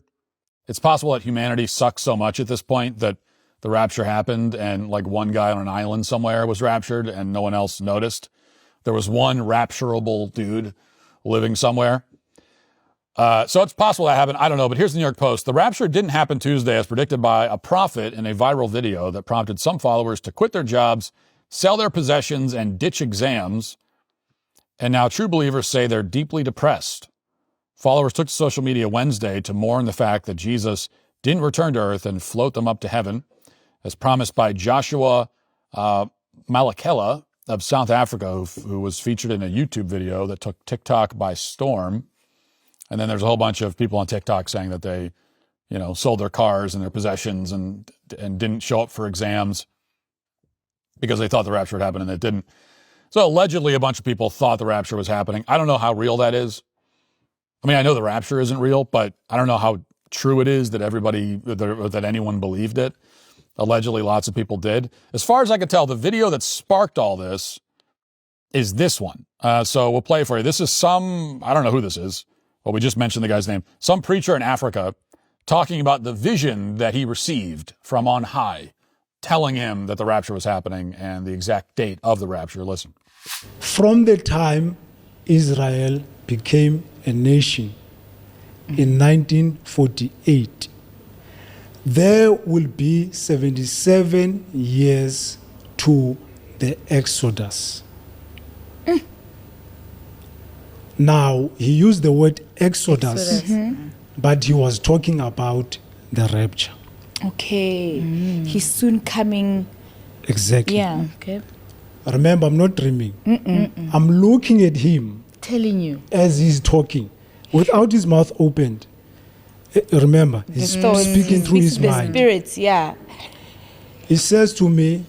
Speaker 1: It's possible that humanity sucks so much at this point that the rapture happened and one guy on an island somewhere was raptured and no one else noticed. There was one rapturable dude living somewhere. So it's possible that happened. I don't know, but here's the New York Post. The rapture didn't happen Tuesday as predicted by a prophet in a viral video that prompted some followers to quit their jobs, sell their possessions, and ditch exams. And now true believers say they're deeply depressed. Followers took to social media Wednesday to mourn the fact that Jesus didn't return to earth and float them up to heaven, as promised by Joshua Malakela of South Africa, who was featured in a YouTube video that took TikTok by storm. And then there's a whole bunch of people on TikTok saying that they, sold their cars and their possessions and didn't show up for exams because they thought the rapture had happened and it didn't. So allegedly a bunch of people thought the rapture was happening. I don't know how real that is. I mean, I know the rapture isn't real, but I don't know how true it is that that anyone believed it. Allegedly, lots of people did. As far as I can tell, the video that sparked all this is this one. So we'll play it for you. This is I don't know who this is. Well, we just mentioned the guy's name. Some preacher in Africa talking about the vision that he received from on high, telling him that the rapture was happening and the exact date of the rapture. Listen.
Speaker 7: From the time Israel became a nation in 1948, there will be 77 years to the Exodus. Now, he used the word Exodus, but he was talking about the rapture.
Speaker 8: Okay. He's soon coming.
Speaker 7: Exactly.
Speaker 8: Yeah. Okay.
Speaker 7: Remember, I'm not dreaming. I'm looking at him.
Speaker 8: Telling you.
Speaker 7: As he's talking, without his mouth opened. Remember, he's
Speaker 8: thoughts,
Speaker 7: speaking through his
Speaker 8: the
Speaker 7: mind.
Speaker 8: spirits, yeah.
Speaker 7: He says to me,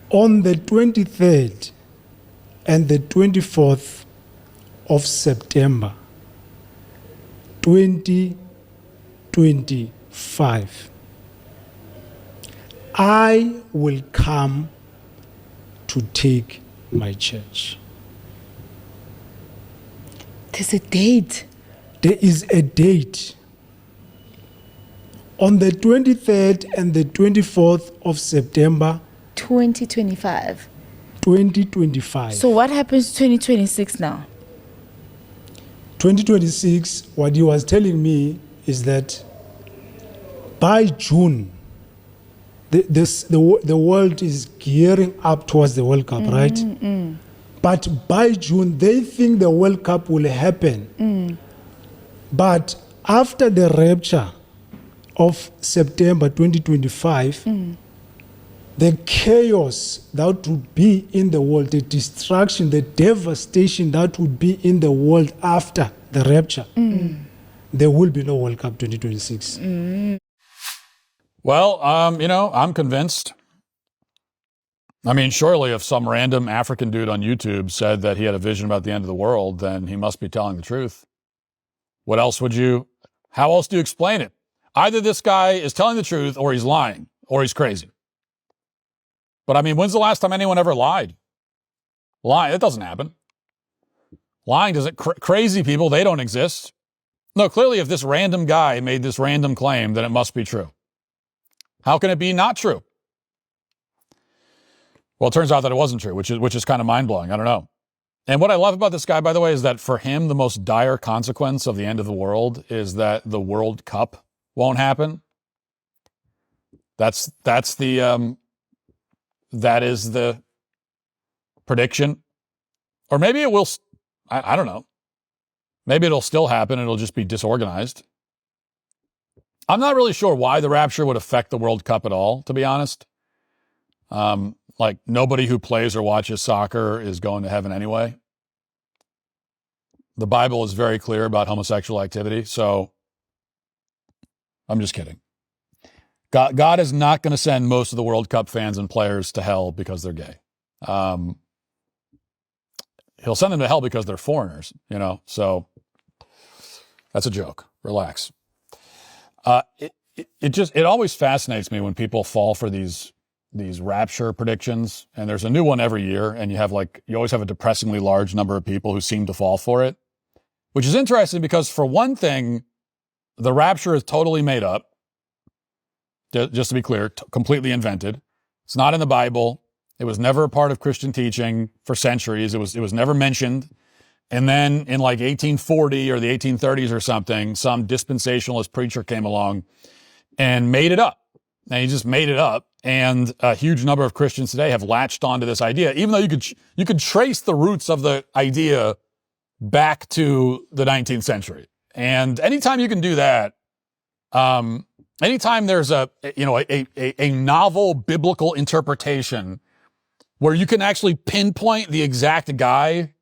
Speaker 7: on the 23rd and the 24th of September 2025, I will come to take my church.
Speaker 8: There's a date.
Speaker 7: There is a date. On the 23rd and the 24th of September
Speaker 8: 2025.
Speaker 7: 2025.
Speaker 8: So what happens 2026 now?
Speaker 7: 2026, what he was telling me is that by June, the world is gearing up towards the World Cup, right? But by June, they think the World Cup will happen. But after the rapture of September 2025, the chaos that would be in the world, the destruction, the devastation that would be in the world after the rapture, there will be no World Cup 2026.
Speaker 1: Well, I'm convinced. I mean, surely if some random African dude on YouTube said that he had a vision about the end of the world, then he must be telling the truth. How else do you explain it? Either this guy is telling the truth or he's lying or he's crazy. But I mean, when's the last time anyone ever lied? Lying, that doesn't happen. Lying doesn't, crazy people, they don't exist. No, clearly if this random guy made this random claim, then it must be true. How can it be not true? Well, it turns out that it wasn't true, which is kind of mind-blowing. I don't know. And what I love about this guy, by the way, is that for him, the most dire consequence of the end of the world is that the World Cup won't happen. That is the prediction. Or maybe it will, I don't know. Maybe it'll still happen. It'll just be disorganized. I'm not really sure why the rapture would affect the World Cup at all, to be honest. Like nobody who plays or watches soccer is going to heaven anyway. The Bible is very clear about homosexual activity, so I'm just kidding. God is not going to send most of the World Cup fans and players to hell because they're gay. He'll send them to hell because they're foreigners, so that's a joke. Relax. It always fascinates me when people fall for these rapture predictions, and there's a new one every year, and you always have a depressingly large number of people who seem to fall for it, which is interesting because for one thing, the rapture is totally made up. Just to be clear, completely invented. It's not in the Bible. It was never a part of Christian teaching for centuries. It was never mentioned. And then in like 1840 or the 1830s or something, some dispensationalist preacher came along and made it up. And he just made it up. And a huge number of Christians today have latched onto this idea, even though you could trace the roots of the idea back to the 19th century. And anytime you can do that, anytime there's a novel biblical interpretation where you can actually pinpoint the exact guy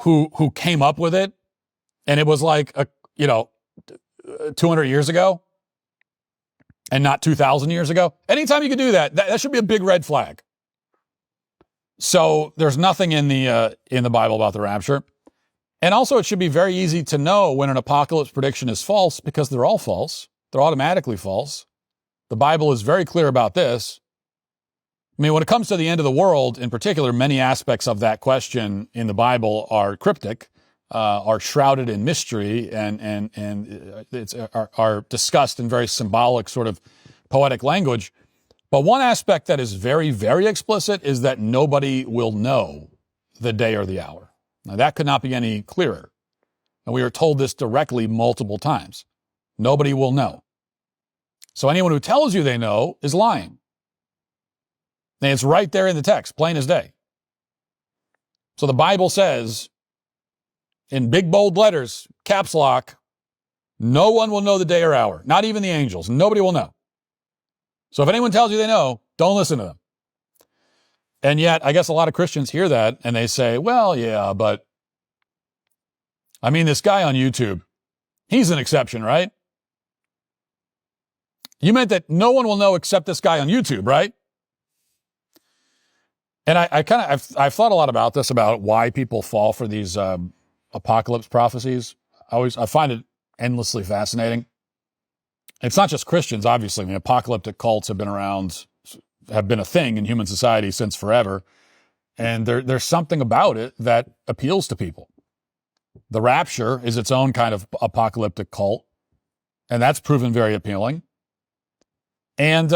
Speaker 1: who came up with it, and it was like 200 years ago and not 2,000 years ago. Anytime you can do that should be a big red flag. So there's nothing in the Bible about the rapture. And also it should be very easy to know when an apocalypse prediction is false because they're all false. They're automatically false. The Bible is very clear about this. I mean, when it comes to the end of the world, in particular, many aspects of that question in the Bible are cryptic, are shrouded in mystery, and are discussed in very symbolic, sort of poetic language. But one aspect that is very, very explicit is that nobody will know the day or the hour. Now, that could not be any clearer. And we are told this directly multiple times. Nobody will know. So anyone who tells you they know is lying. And it's right there in the text, plain as day. So the Bible says, in big bold letters, caps lock, no one will know the day or hour, not even the angels. Nobody will know. So if anyone tells you they know, don't listen to them. And yet, I guess a lot of Christians hear that and they say, well, yeah, but I mean, this guy on YouTube, He's an exception, right? You meant that no one will know except this guy on YouTube, right? And I've thought a lot about this, about why people fall for these apocalypse prophecies. I find it endlessly fascinating. It's not just Christians, obviously. I mean, apocalyptic cults have been around, have been a thing in human society since forever. And there's something about it that appeals to people. The Rapture is its own kind of apocalyptic cult, and that's proven very appealing. And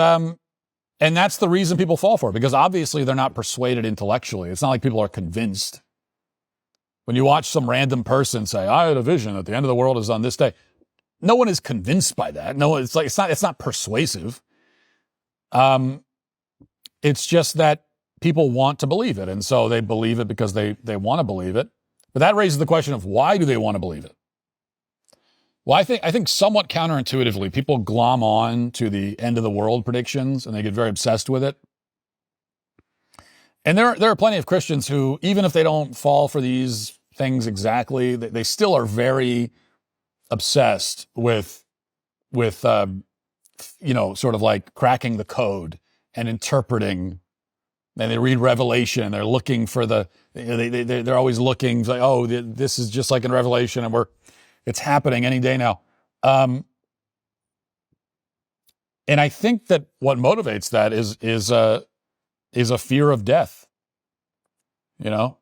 Speaker 1: that's the reason people fall for it, because obviously they're not persuaded intellectually. It's not like people are convinced. When you watch some random person say, I had a vision that the end of the world is on this day, no one is convinced by that. No, it's not persuasive. It's just that people want to believe it, and so they believe it because they want to believe it. But that raises the question of, why do they want to believe it? Well, I think somewhat counterintuitively, people glom on to the end of the world predictions and they get very obsessed with it. And there are plenty of Christians who, even if they don't fall for these things exactly, they still are very obsessed with sort of like cracking the code and interpreting. And they read Revelation. They're looking for they're always looking like, oh, this is just like in Revelation, and it's happening any day now. And I think that what motivates that is a fear of death, you know?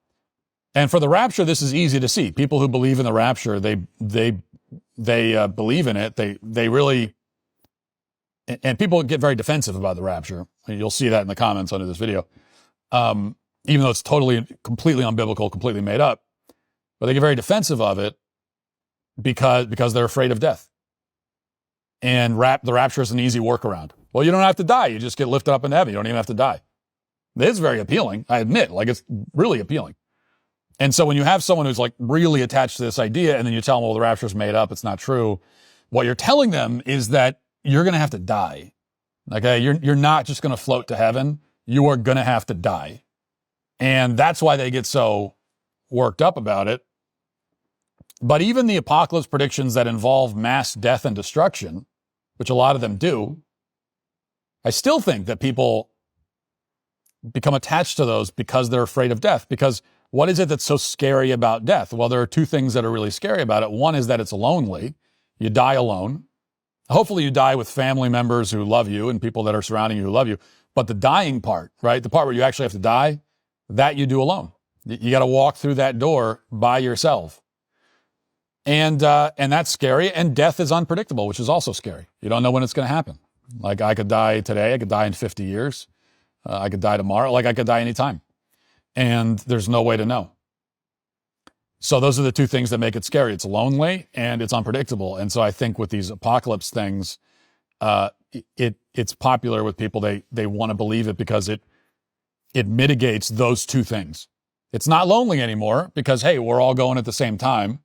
Speaker 1: And for the rapture, this is easy to see. People who believe in the rapture, they believe in it. They really, and people get very defensive about the rapture. You'll see that in the comments under this video. Even though it's completely unbiblical, completely made up, but they get very defensive of it because they're afraid of death. And the rapture is an easy workaround. Well, you don't have to die. You just get lifted up into heaven. You don't even have to die. It's very appealing, I admit. Like, it's really appealing. And so when you have someone who's like really attached to this idea, and then you tell them, well, the rapture is made up, it's not true. What you're telling them is that you're going to have to die. Okay, you're not just going to float to heaven. You are going to have to die. And that's why they get so worked up about it. But even the apocalypse predictions that involve mass death and destruction, which a lot of them do, I still think that people become attached to those because they're afraid of death. Because what is it that's so scary about death? Well, there are two things that are really scary about it. One is that it's lonely. You die alone. Hopefully you die with family members who love you and people that are surrounding you who love you. But the dying part, right? The part where you actually have to die, that you do alone. You got to walk through that door by yourself. And that's scary. And death is unpredictable, which is also scary. You don't know when it's going to happen. Like, I could die today. I could die in 50 years. I could die tomorrow. Like, I could die anytime. And there's no way to know. So those are the two things that make it scary. It's lonely and it's unpredictable. And so I think with these apocalypse things, it's popular with people. They want to believe it because it mitigates those two things. It's not lonely anymore because, hey, we're all going at the same time.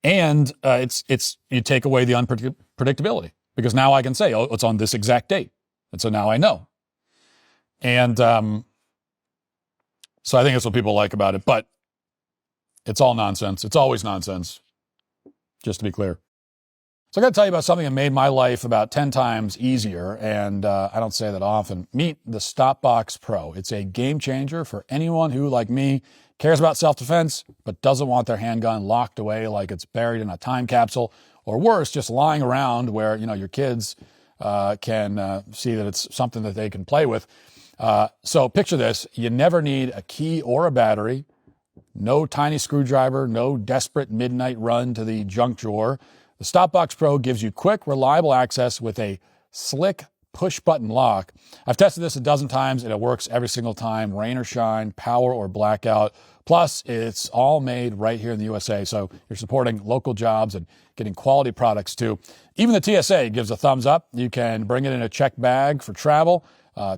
Speaker 1: And you take away the unpredictability, because now I can say, oh, it's on this exact date. And so now I know. And so I think that's what people like about it. But it's all nonsense. It's always nonsense, just to be clear. So I got to tell you about something that made my life about 10 times easier, and I don't say that often. Meet the Stopbox Pro. It's a game changer for anyone who, like me, cares about self-defense but doesn't want their handgun locked away like it's buried in a time capsule, or worse, just lying around where, you know, your kids can see that it's something that they can play with. So picture this. You never need a key or a battery. No tiny screwdriver, no desperate midnight run to the junk drawer. The Stopbox Pro gives you quick, reliable access with a slick push-button lock. I've tested this a dozen times, and it works every single time, rain or shine, power or blackout. Plus, it's all made right here in the USA, so you're supporting local jobs and getting quality products, too. Even the TSA gives a thumbs up. You can bring it in a checked bag for travel.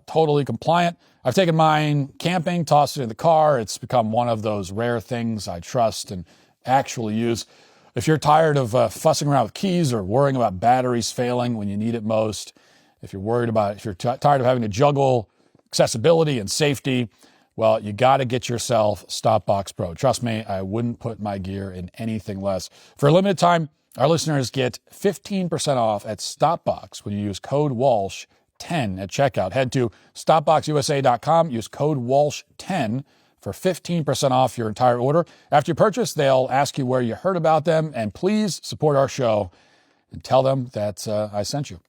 Speaker 1: Totally compliant. I've taken mine camping, tossed it in the car. It's become one of those rare things I trust and actually use. If you're tired of fussing around with keys or worrying about batteries failing when you need it most, if you're tired of having to juggle accessibility and safety, well, you got to get yourself Stopbox Pro. Trust me, I wouldn't put my gear in anything less. For a limited time, Our listeners get 15% off at Stopbox when you use code Walsh10 at checkout. Head to StopboxUSA.com, use code Walsh10 for 15% off your entire order. After you purchase, they'll ask you where you heard about them, and please support our show and tell them that I sent you.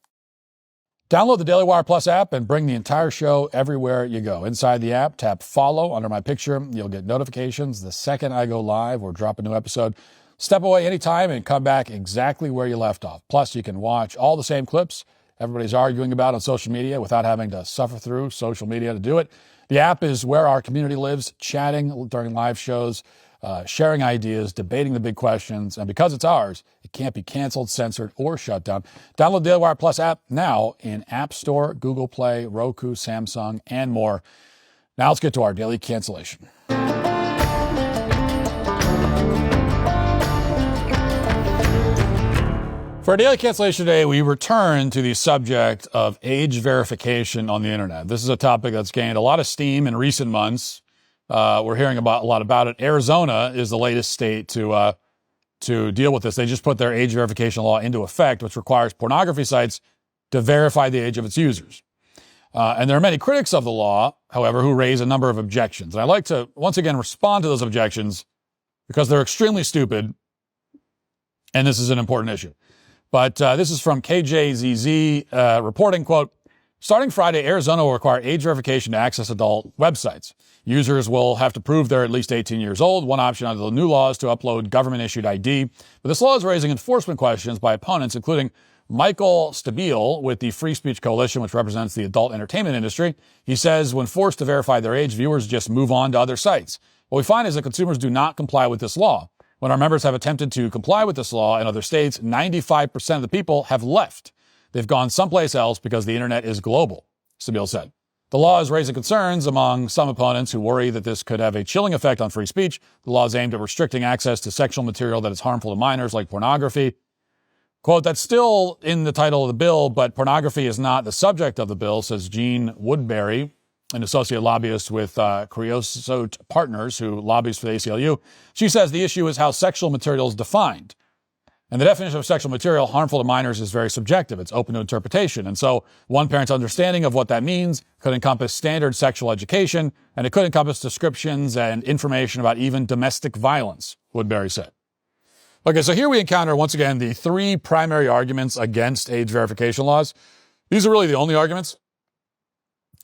Speaker 1: Download the DailyWire Plus app and bring the entire show everywhere you go. Inside the app, tap follow under my picture. You'll get notifications the second I go live or drop a new episode. Step away anytime and come back exactly where you left off. Plus, you can watch all the same clips everybody's arguing about on social media without having to suffer through social media to do it. The app is where our community lives, chatting during live shows, sharing ideas, debating the big questions. And because it's ours, it can't be canceled, censored, or shut down. Download the DailyWire Plus app now in App Store, Google Play, Roku, Samsung, and more. Now let's get to our daily cancellation. For our daily cancellation today, we return to the subject of age verification on the internet. This is a topic that's gained a lot of steam in recent months. We're hearing a lot about it. Arizona is the latest state to deal with this. They just put their age verification law into effect, which requires pornography sites to verify the age of its users. And there are many critics of the law, however, who raise a number of objections. And I'd like to once again respond to those objections because they're extremely stupid, and this is an important issue. But this is from KJZZ reporting, quote, starting Friday, Arizona will require age verification to access adult websites. Users will have to prove they're at least 18 years old. One option under the new law is to upload government-issued ID. But this law is raising enforcement questions by opponents, including Michael Stabile with the Free Speech Coalition, which represents the adult entertainment industry. He says when forced to verify their age, viewers just move on to other sites. What we find is that consumers do not comply with this law. When our members have attempted to comply with this law in other states, 95% of the people have left. They've gone someplace else because the internet is global, Stabile said. The law is raising concerns among some opponents who worry that this could have a chilling effect on free speech. The law is aimed at restricting access to sexual material that is harmful to minors, like pornography. Quote, that's still in the title of the bill, but pornography is not the subject of the bill, says Jean Woodbury, an associate lobbyist with Creosote Partners, who lobbies for the ACLU. She says the issue is how sexual material is defined. And the definition of sexual material harmful to minors is very subjective. It's open to interpretation. And so one parent's understanding of what that means could encompass standard sexual education, and it could encompass descriptions and information about even domestic violence, Woodbury said. Okay, so here we encounter, once again, the three primary arguments against age verification laws. These are really the only arguments.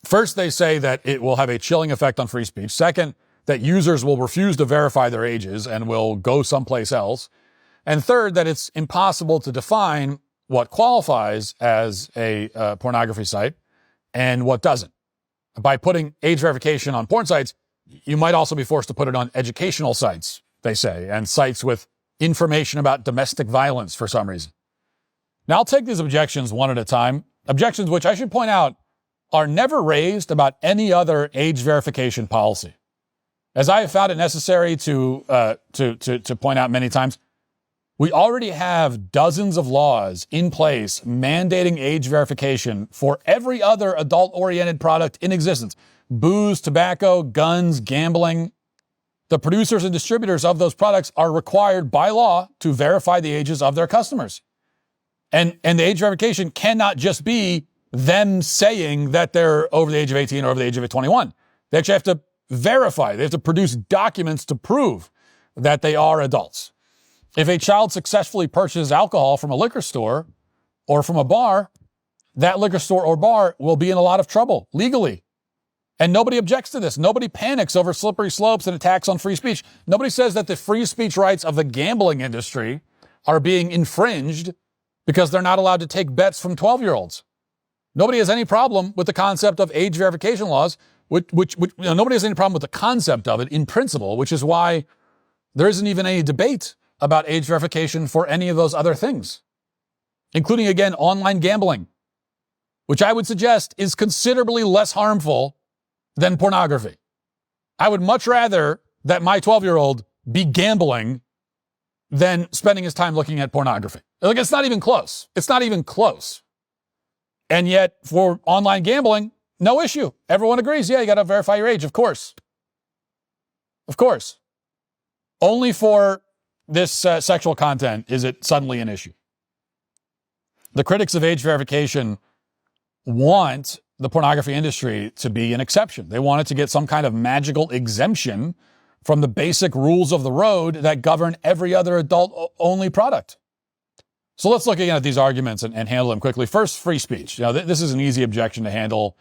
Speaker 1: First, they say that it will have a chilling effect on free speech. Second, that users will refuse to verify their ages and will go someplace else. And third, that it's impossible to define what qualifies as a pornography site and what doesn't. By putting age verification on porn sites, you might also be forced to put it on educational sites, they say, and sites with information about domestic violence for some reason. Now, I'll take these objections one at a time. Objections which I should point out are never raised about any other age verification policy. As I have found it necessary to point out many times, we already have dozens of laws in place mandating age verification for every other adult-oriented product in existence. Booze, tobacco, guns, gambling. The producers and distributors of those products are required by law to verify the ages of their customers. And the age verification cannot just be them saying that they're over the age of 18 or over the age of 21. They actually have to verify. They have to produce documents to prove that they are adults. If a child successfully purchases alcohol from a liquor store or from a bar, that liquor store or bar will be in a lot of trouble legally. And nobody objects to this. Nobody panics over slippery slopes and attacks on free speech. Nobody says that the free speech rights of the gambling industry are being infringed because they're not allowed to take bets from 12-year-olds. Nobody has any problem with the concept of age verification laws, which nobody has any problem with the concept of it in principle, which is why there isn't even any debate about age verification for any of those other things, including, again, online gambling, which I would suggest is considerably less harmful than pornography. I would much rather that my 12-year-old be gambling than spending his time looking at pornography. Like, it's not even close. It's not even close. And yet, for online gambling, no issue. Everyone agrees, yeah, you got to verify your age, of course. Of course. Only for this sexual content is it suddenly an issue? The critics of age verification want the pornography industry to be an exception. They want it to get some kind of magical exemption from the basic rules of the road that govern every other adult-only product. So let's look again at these arguments and handle them quickly. First, free speech. This is an easy objection to handle.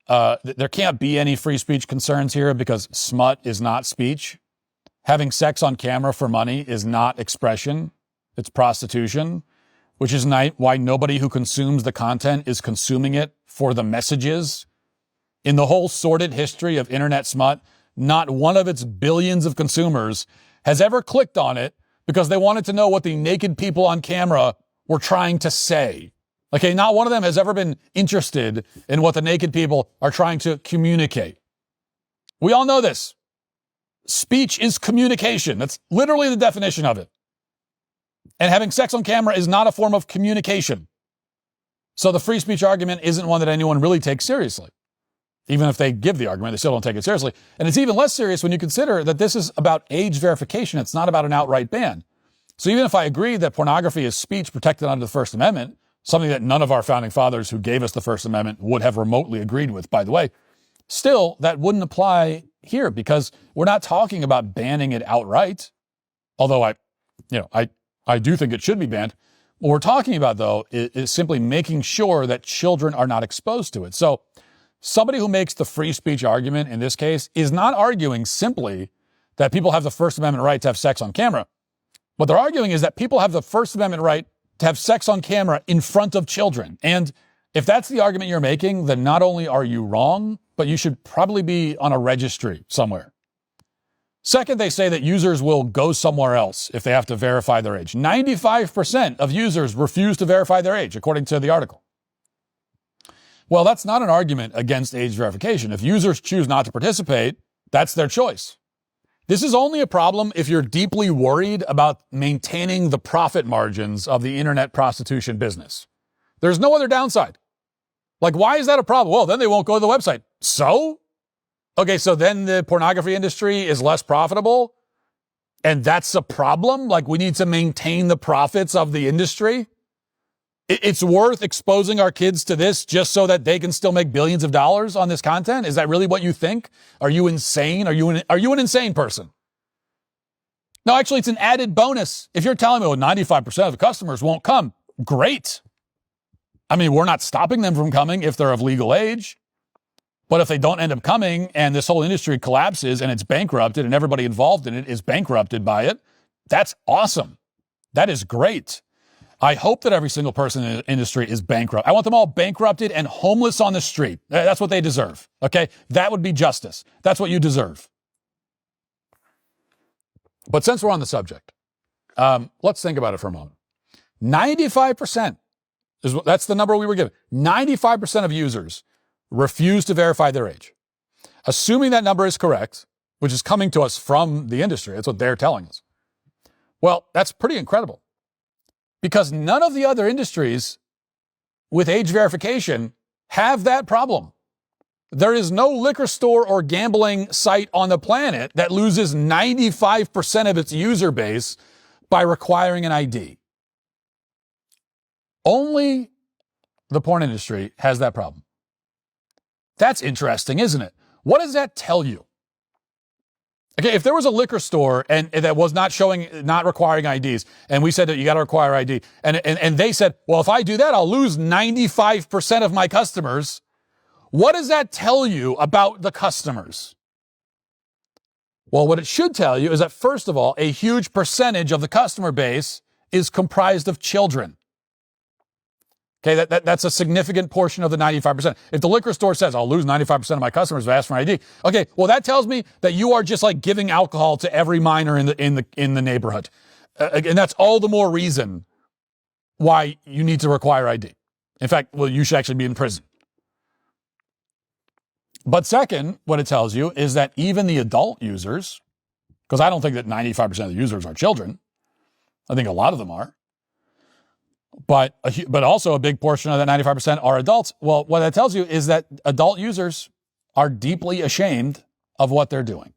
Speaker 1: There can't be any free speech concerns here because smut is not speech. Having sex on camera for money is not expression. It's prostitution, which is why nobody who consumes the content is consuming it for the messages. In the whole sordid history of internet smut, not one of its billions of consumers has ever clicked on it because they wanted to know what the naked people on camera were trying to say. Okay, not one of them has ever been interested in what the naked people are trying to communicate. We all know this. Speech is communication. That's literally the definition of it. And having sex on camera is not a form of communication. So the free speech argument isn't one that anyone really takes seriously. Even if they give the argument, they still don't take it seriously. And it's even less serious when you consider that this is about age verification. It's not about an outright ban. So even if I agree that pornography is speech protected under the First Amendment, something that none of our founding fathers who gave us the First Amendment would have remotely agreed with, by the way, still, that wouldn't apply here because we're not talking about banning it outright. Although I do think it should be banned. What we're talking about, though, is simply making sure that children are not exposed to it. So somebody who makes the free speech argument in this case is not arguing simply that people have the First Amendment right to have sex on camera. What they're arguing is that people have the First Amendment right to have sex on camera in front of children. And if that's the argument you're making, then not only are you wrong, but you should probably be on a registry somewhere. Second, they say that users will go somewhere else if they have to verify their age. 95% of users refuse to verify their age, according to the article. Well, that's not an argument against age verification. If users choose not to participate, that's their choice. This is only a problem if you're deeply worried about maintaining the profit margins of the internet prostitution business. There's no other downside. Like, why is that a problem? Well, then they won't go to the website. So? Okay, so then the pornography industry is less profitable? And that's a problem? Like, we need to maintain the profits of the industry? It's worth exposing our kids to this just so that they can still make billions of dollars on this content? Is that really what you think? Are you insane? Are you an insane person? No, actually, it's an added bonus. If you're telling me, 95% of the customers won't come, great. I mean, we're not stopping them from coming if they're of legal age. But if they don't end up coming and this whole industry collapses and it's bankrupted and everybody involved in it is bankrupted by it, that's awesome. That is great. I hope that every single person in the industry is bankrupt. I want them all bankrupted and homeless on the street. That's what they deserve. Okay? That would be justice. That's what you deserve. But since we're on the subject, let's think about it for a moment. 95%, that's the number we were given. 95% of users refuse to verify their age. Assuming that number is correct, which is coming to us from the industry, that's what they're telling us. Well, that's pretty incredible. Because none of the other industries with age verification have that problem. There is no liquor store or gambling site on the planet that loses 95% of its user base by requiring an ID. Only the porn industry has that problem. That's interesting, isn't it? What does that tell you? Okay, if there was a liquor store and that was not requiring IDs, and we said that you got to require ID, and they said, well, if I do that, I'll lose 95% of my customers. What does that tell you about the customers? Well, what it should tell you is that, first of all, a huge percentage of the customer base is comprised of children. Okay, that's a significant portion of the 95%. If the liquor store says, I'll lose 95% of my customers if I ask for an ID, okay, well, that tells me that you are just like giving alcohol to every minor in the neighborhood. And that's all the more reason why you need to require ID. In fact, well, you should actually be in prison. But second, what it tells you is that even the adult users, because I don't think that 95% of the users are children. I think a lot of them are. But also a big portion of that 95% are adults. Well, what that tells you is that adult users are deeply ashamed of what they're doing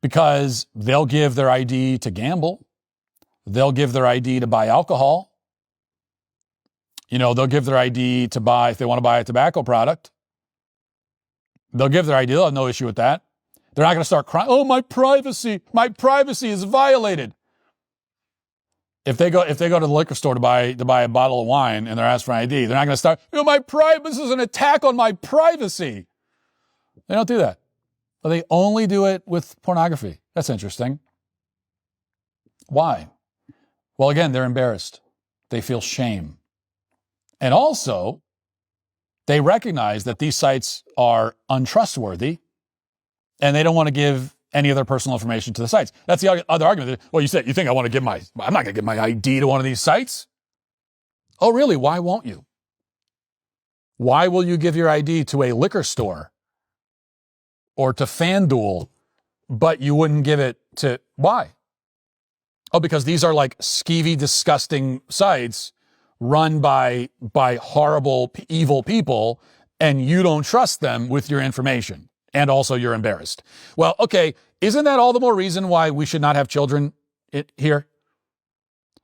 Speaker 1: because they'll give their ID to gamble. They'll give their ID to buy alcohol. They'll give their ID to buy, if they want to buy a tobacco product. They'll give their ID. They'll have no issue with that. They're not going to start crying. Oh, my privacy is violated. If they go to the liquor store to buy a bottle of wine and they're asked for an ID, they're not going to start, this is an attack on my privacy. They don't do that. But they only do it with pornography. That's interesting. Why? Well, again, they're embarrassed. They feel shame. And also, they recognize that these sites are untrustworthy and they don't want to give any of their personal information to the sites. That's the other argument. Well, you think I'm not going to give my ID to one of these sites? Oh, really? Why won't you? Why will you give your ID to a liquor store or to FanDuel, but you wouldn't give it to, why? Oh, because these are like skeevy, disgusting sites run by horrible, evil people, and you don't trust them with your information. And also you're embarrassed. Well, okay, isn't that all the more reason why we should not have children here?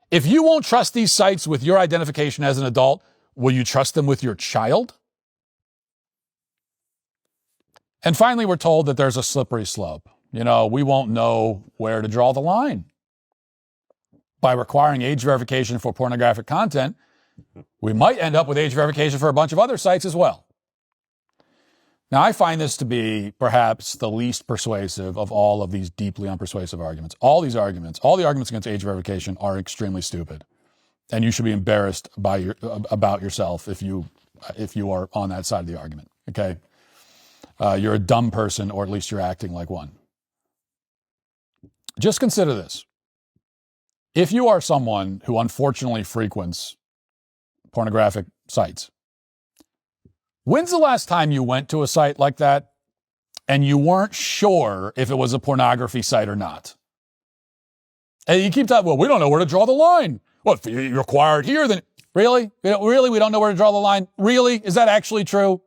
Speaker 1: If you won't trust these sites with your identification as an adult, will you trust them with your child? And finally, we're told that there's a slippery slope. We won't know where to draw the line. By requiring age verification for pornographic content, we might end up with age verification for a bunch of other sites as well. Now, I find this to be perhaps the least persuasive of all of these deeply unpersuasive arguments. All the arguments against age verification are extremely stupid. And you should be embarrassed about yourself if you are on that side of the argument, okay? You're a dumb person, or at least you're acting like one. Just consider this. If you are someone who unfortunately frequents pornographic sites, when's the last time you went to a site like that and you weren't sure if it was a pornography site or not? And you keep talking, well, we don't know where to draw the line. Well, if you require it here, then really? Really? We don't know where to draw the line? Really? Is that actually true?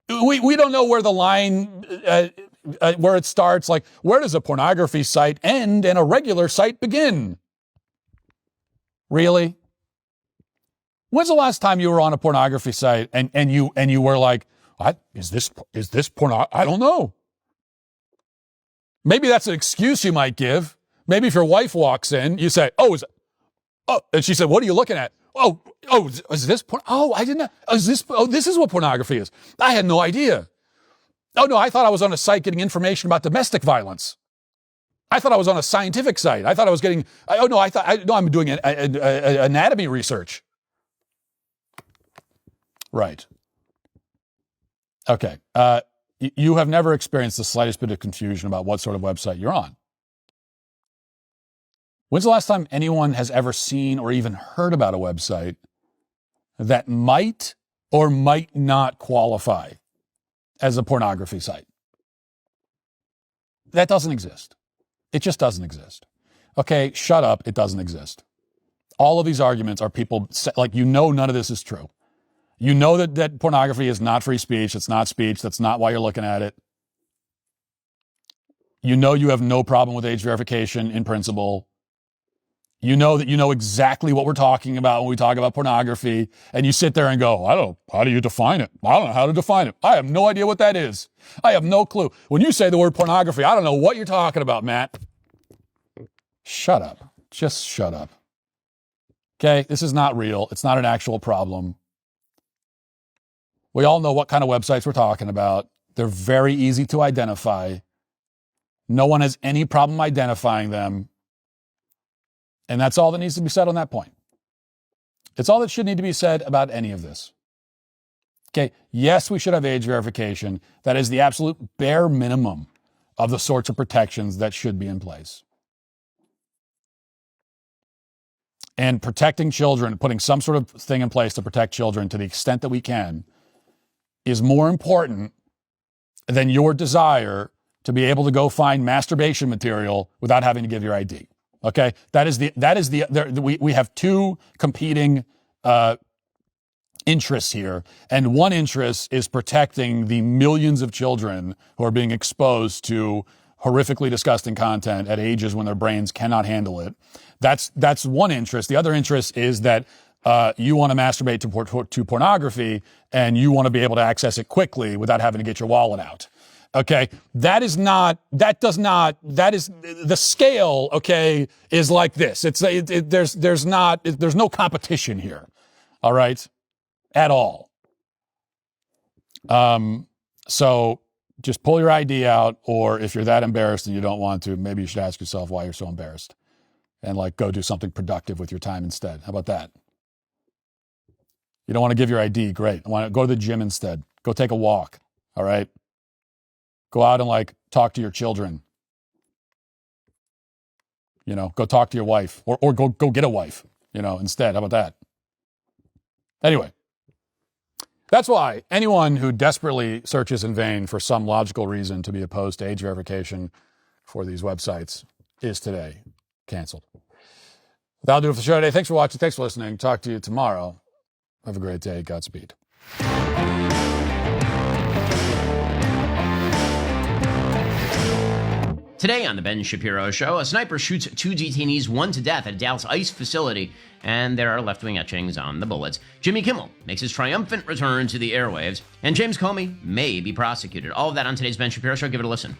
Speaker 1: We don't know where the line, where it starts. Like, where does a pornography site end and a regular site begin? Really? When's the last time you were on a pornography site and you were like, is this porn? I don't know. Maybe that's an excuse you might give. Maybe if your wife walks in, you say, and she said, what are you looking at? Is this porn? Oh, I didn't know. This is what pornography is. I had no idea. Oh no, I thought I was on a site getting information about domestic violence. I thought I was on a scientific site. I thought I was getting, I'm doing anatomy research. Right. Okay. You have never experienced the slightest bit of confusion about what sort of website you're on. When's the last time anyone has ever seen or even heard about a website that might or might not qualify as a pornography site? That doesn't exist. It just doesn't exist. Okay, shut up. It doesn't exist. All of these arguments are people, none of this is true. You know that pornography is not free speech. It's not speech. That's not why you're looking at it. You know you have no problem with age verification in principle. You know that you know exactly what we're talking about when we talk about pornography, and you sit there and go, how do you define it? I don't know how to define it. I have no idea what that is. I have no clue. When you say the word pornography, I don't know what you're talking about, Matt. Shut up. Just shut up. Okay, this is not real. It's not an actual problem. We all know what kind of websites we're talking about. They're very easy to identify. No one has any problem identifying them. And that's all that needs to be said on that point. It's all that should need to be said about any of this. Okay, yes, we should have age verification. That is the absolute bare minimum of the sorts of protections that should be in place. And protecting children, putting some sort of thing in place to protect children to the extent that we can, is more important than your desire to be able to go find masturbation material without having to give your ID. Okay, we have two competing interests here, and one interest is protecting the millions of children who are being exposed to horrifically disgusting content at ages when their brains cannot handle it. That's one interest. The other interest is that you want to masturbate to pornography, and you want to be able to access it quickly without having to get your wallet out. Okay, that is the scale. Okay, is like this. There's no competition here. All right, at all. So just pull your ID out, or if you're that embarrassed and you don't want to, maybe you should ask yourself why you're so embarrassed, and like go do something productive with your time instead. How about that? You don't want to give your ID, great. I want to go to the gym instead. Go take a walk. All right. Go out and like talk to your children. You know, go talk to your wife, or go get a wife, you know, instead. How about that? Anyway, that's why anyone who desperately searches in vain for some logical reason to be opposed to age verification for these websites is today canceled. That'll do it for the show today. Thanks for watching. Thanks for listening. Talk to you tomorrow. Have a great day. Godspeed.
Speaker 9: Today on The Ben Shapiro Show, a sniper shoots 2 detainees, 1 to death at a Dallas ICE facility, and there are left-wing etchings on the bullets. Jimmy Kimmel makes his triumphant return to the airwaves, and James Comey may be prosecuted. All of that on today's Ben Shapiro Show. Give it a listen.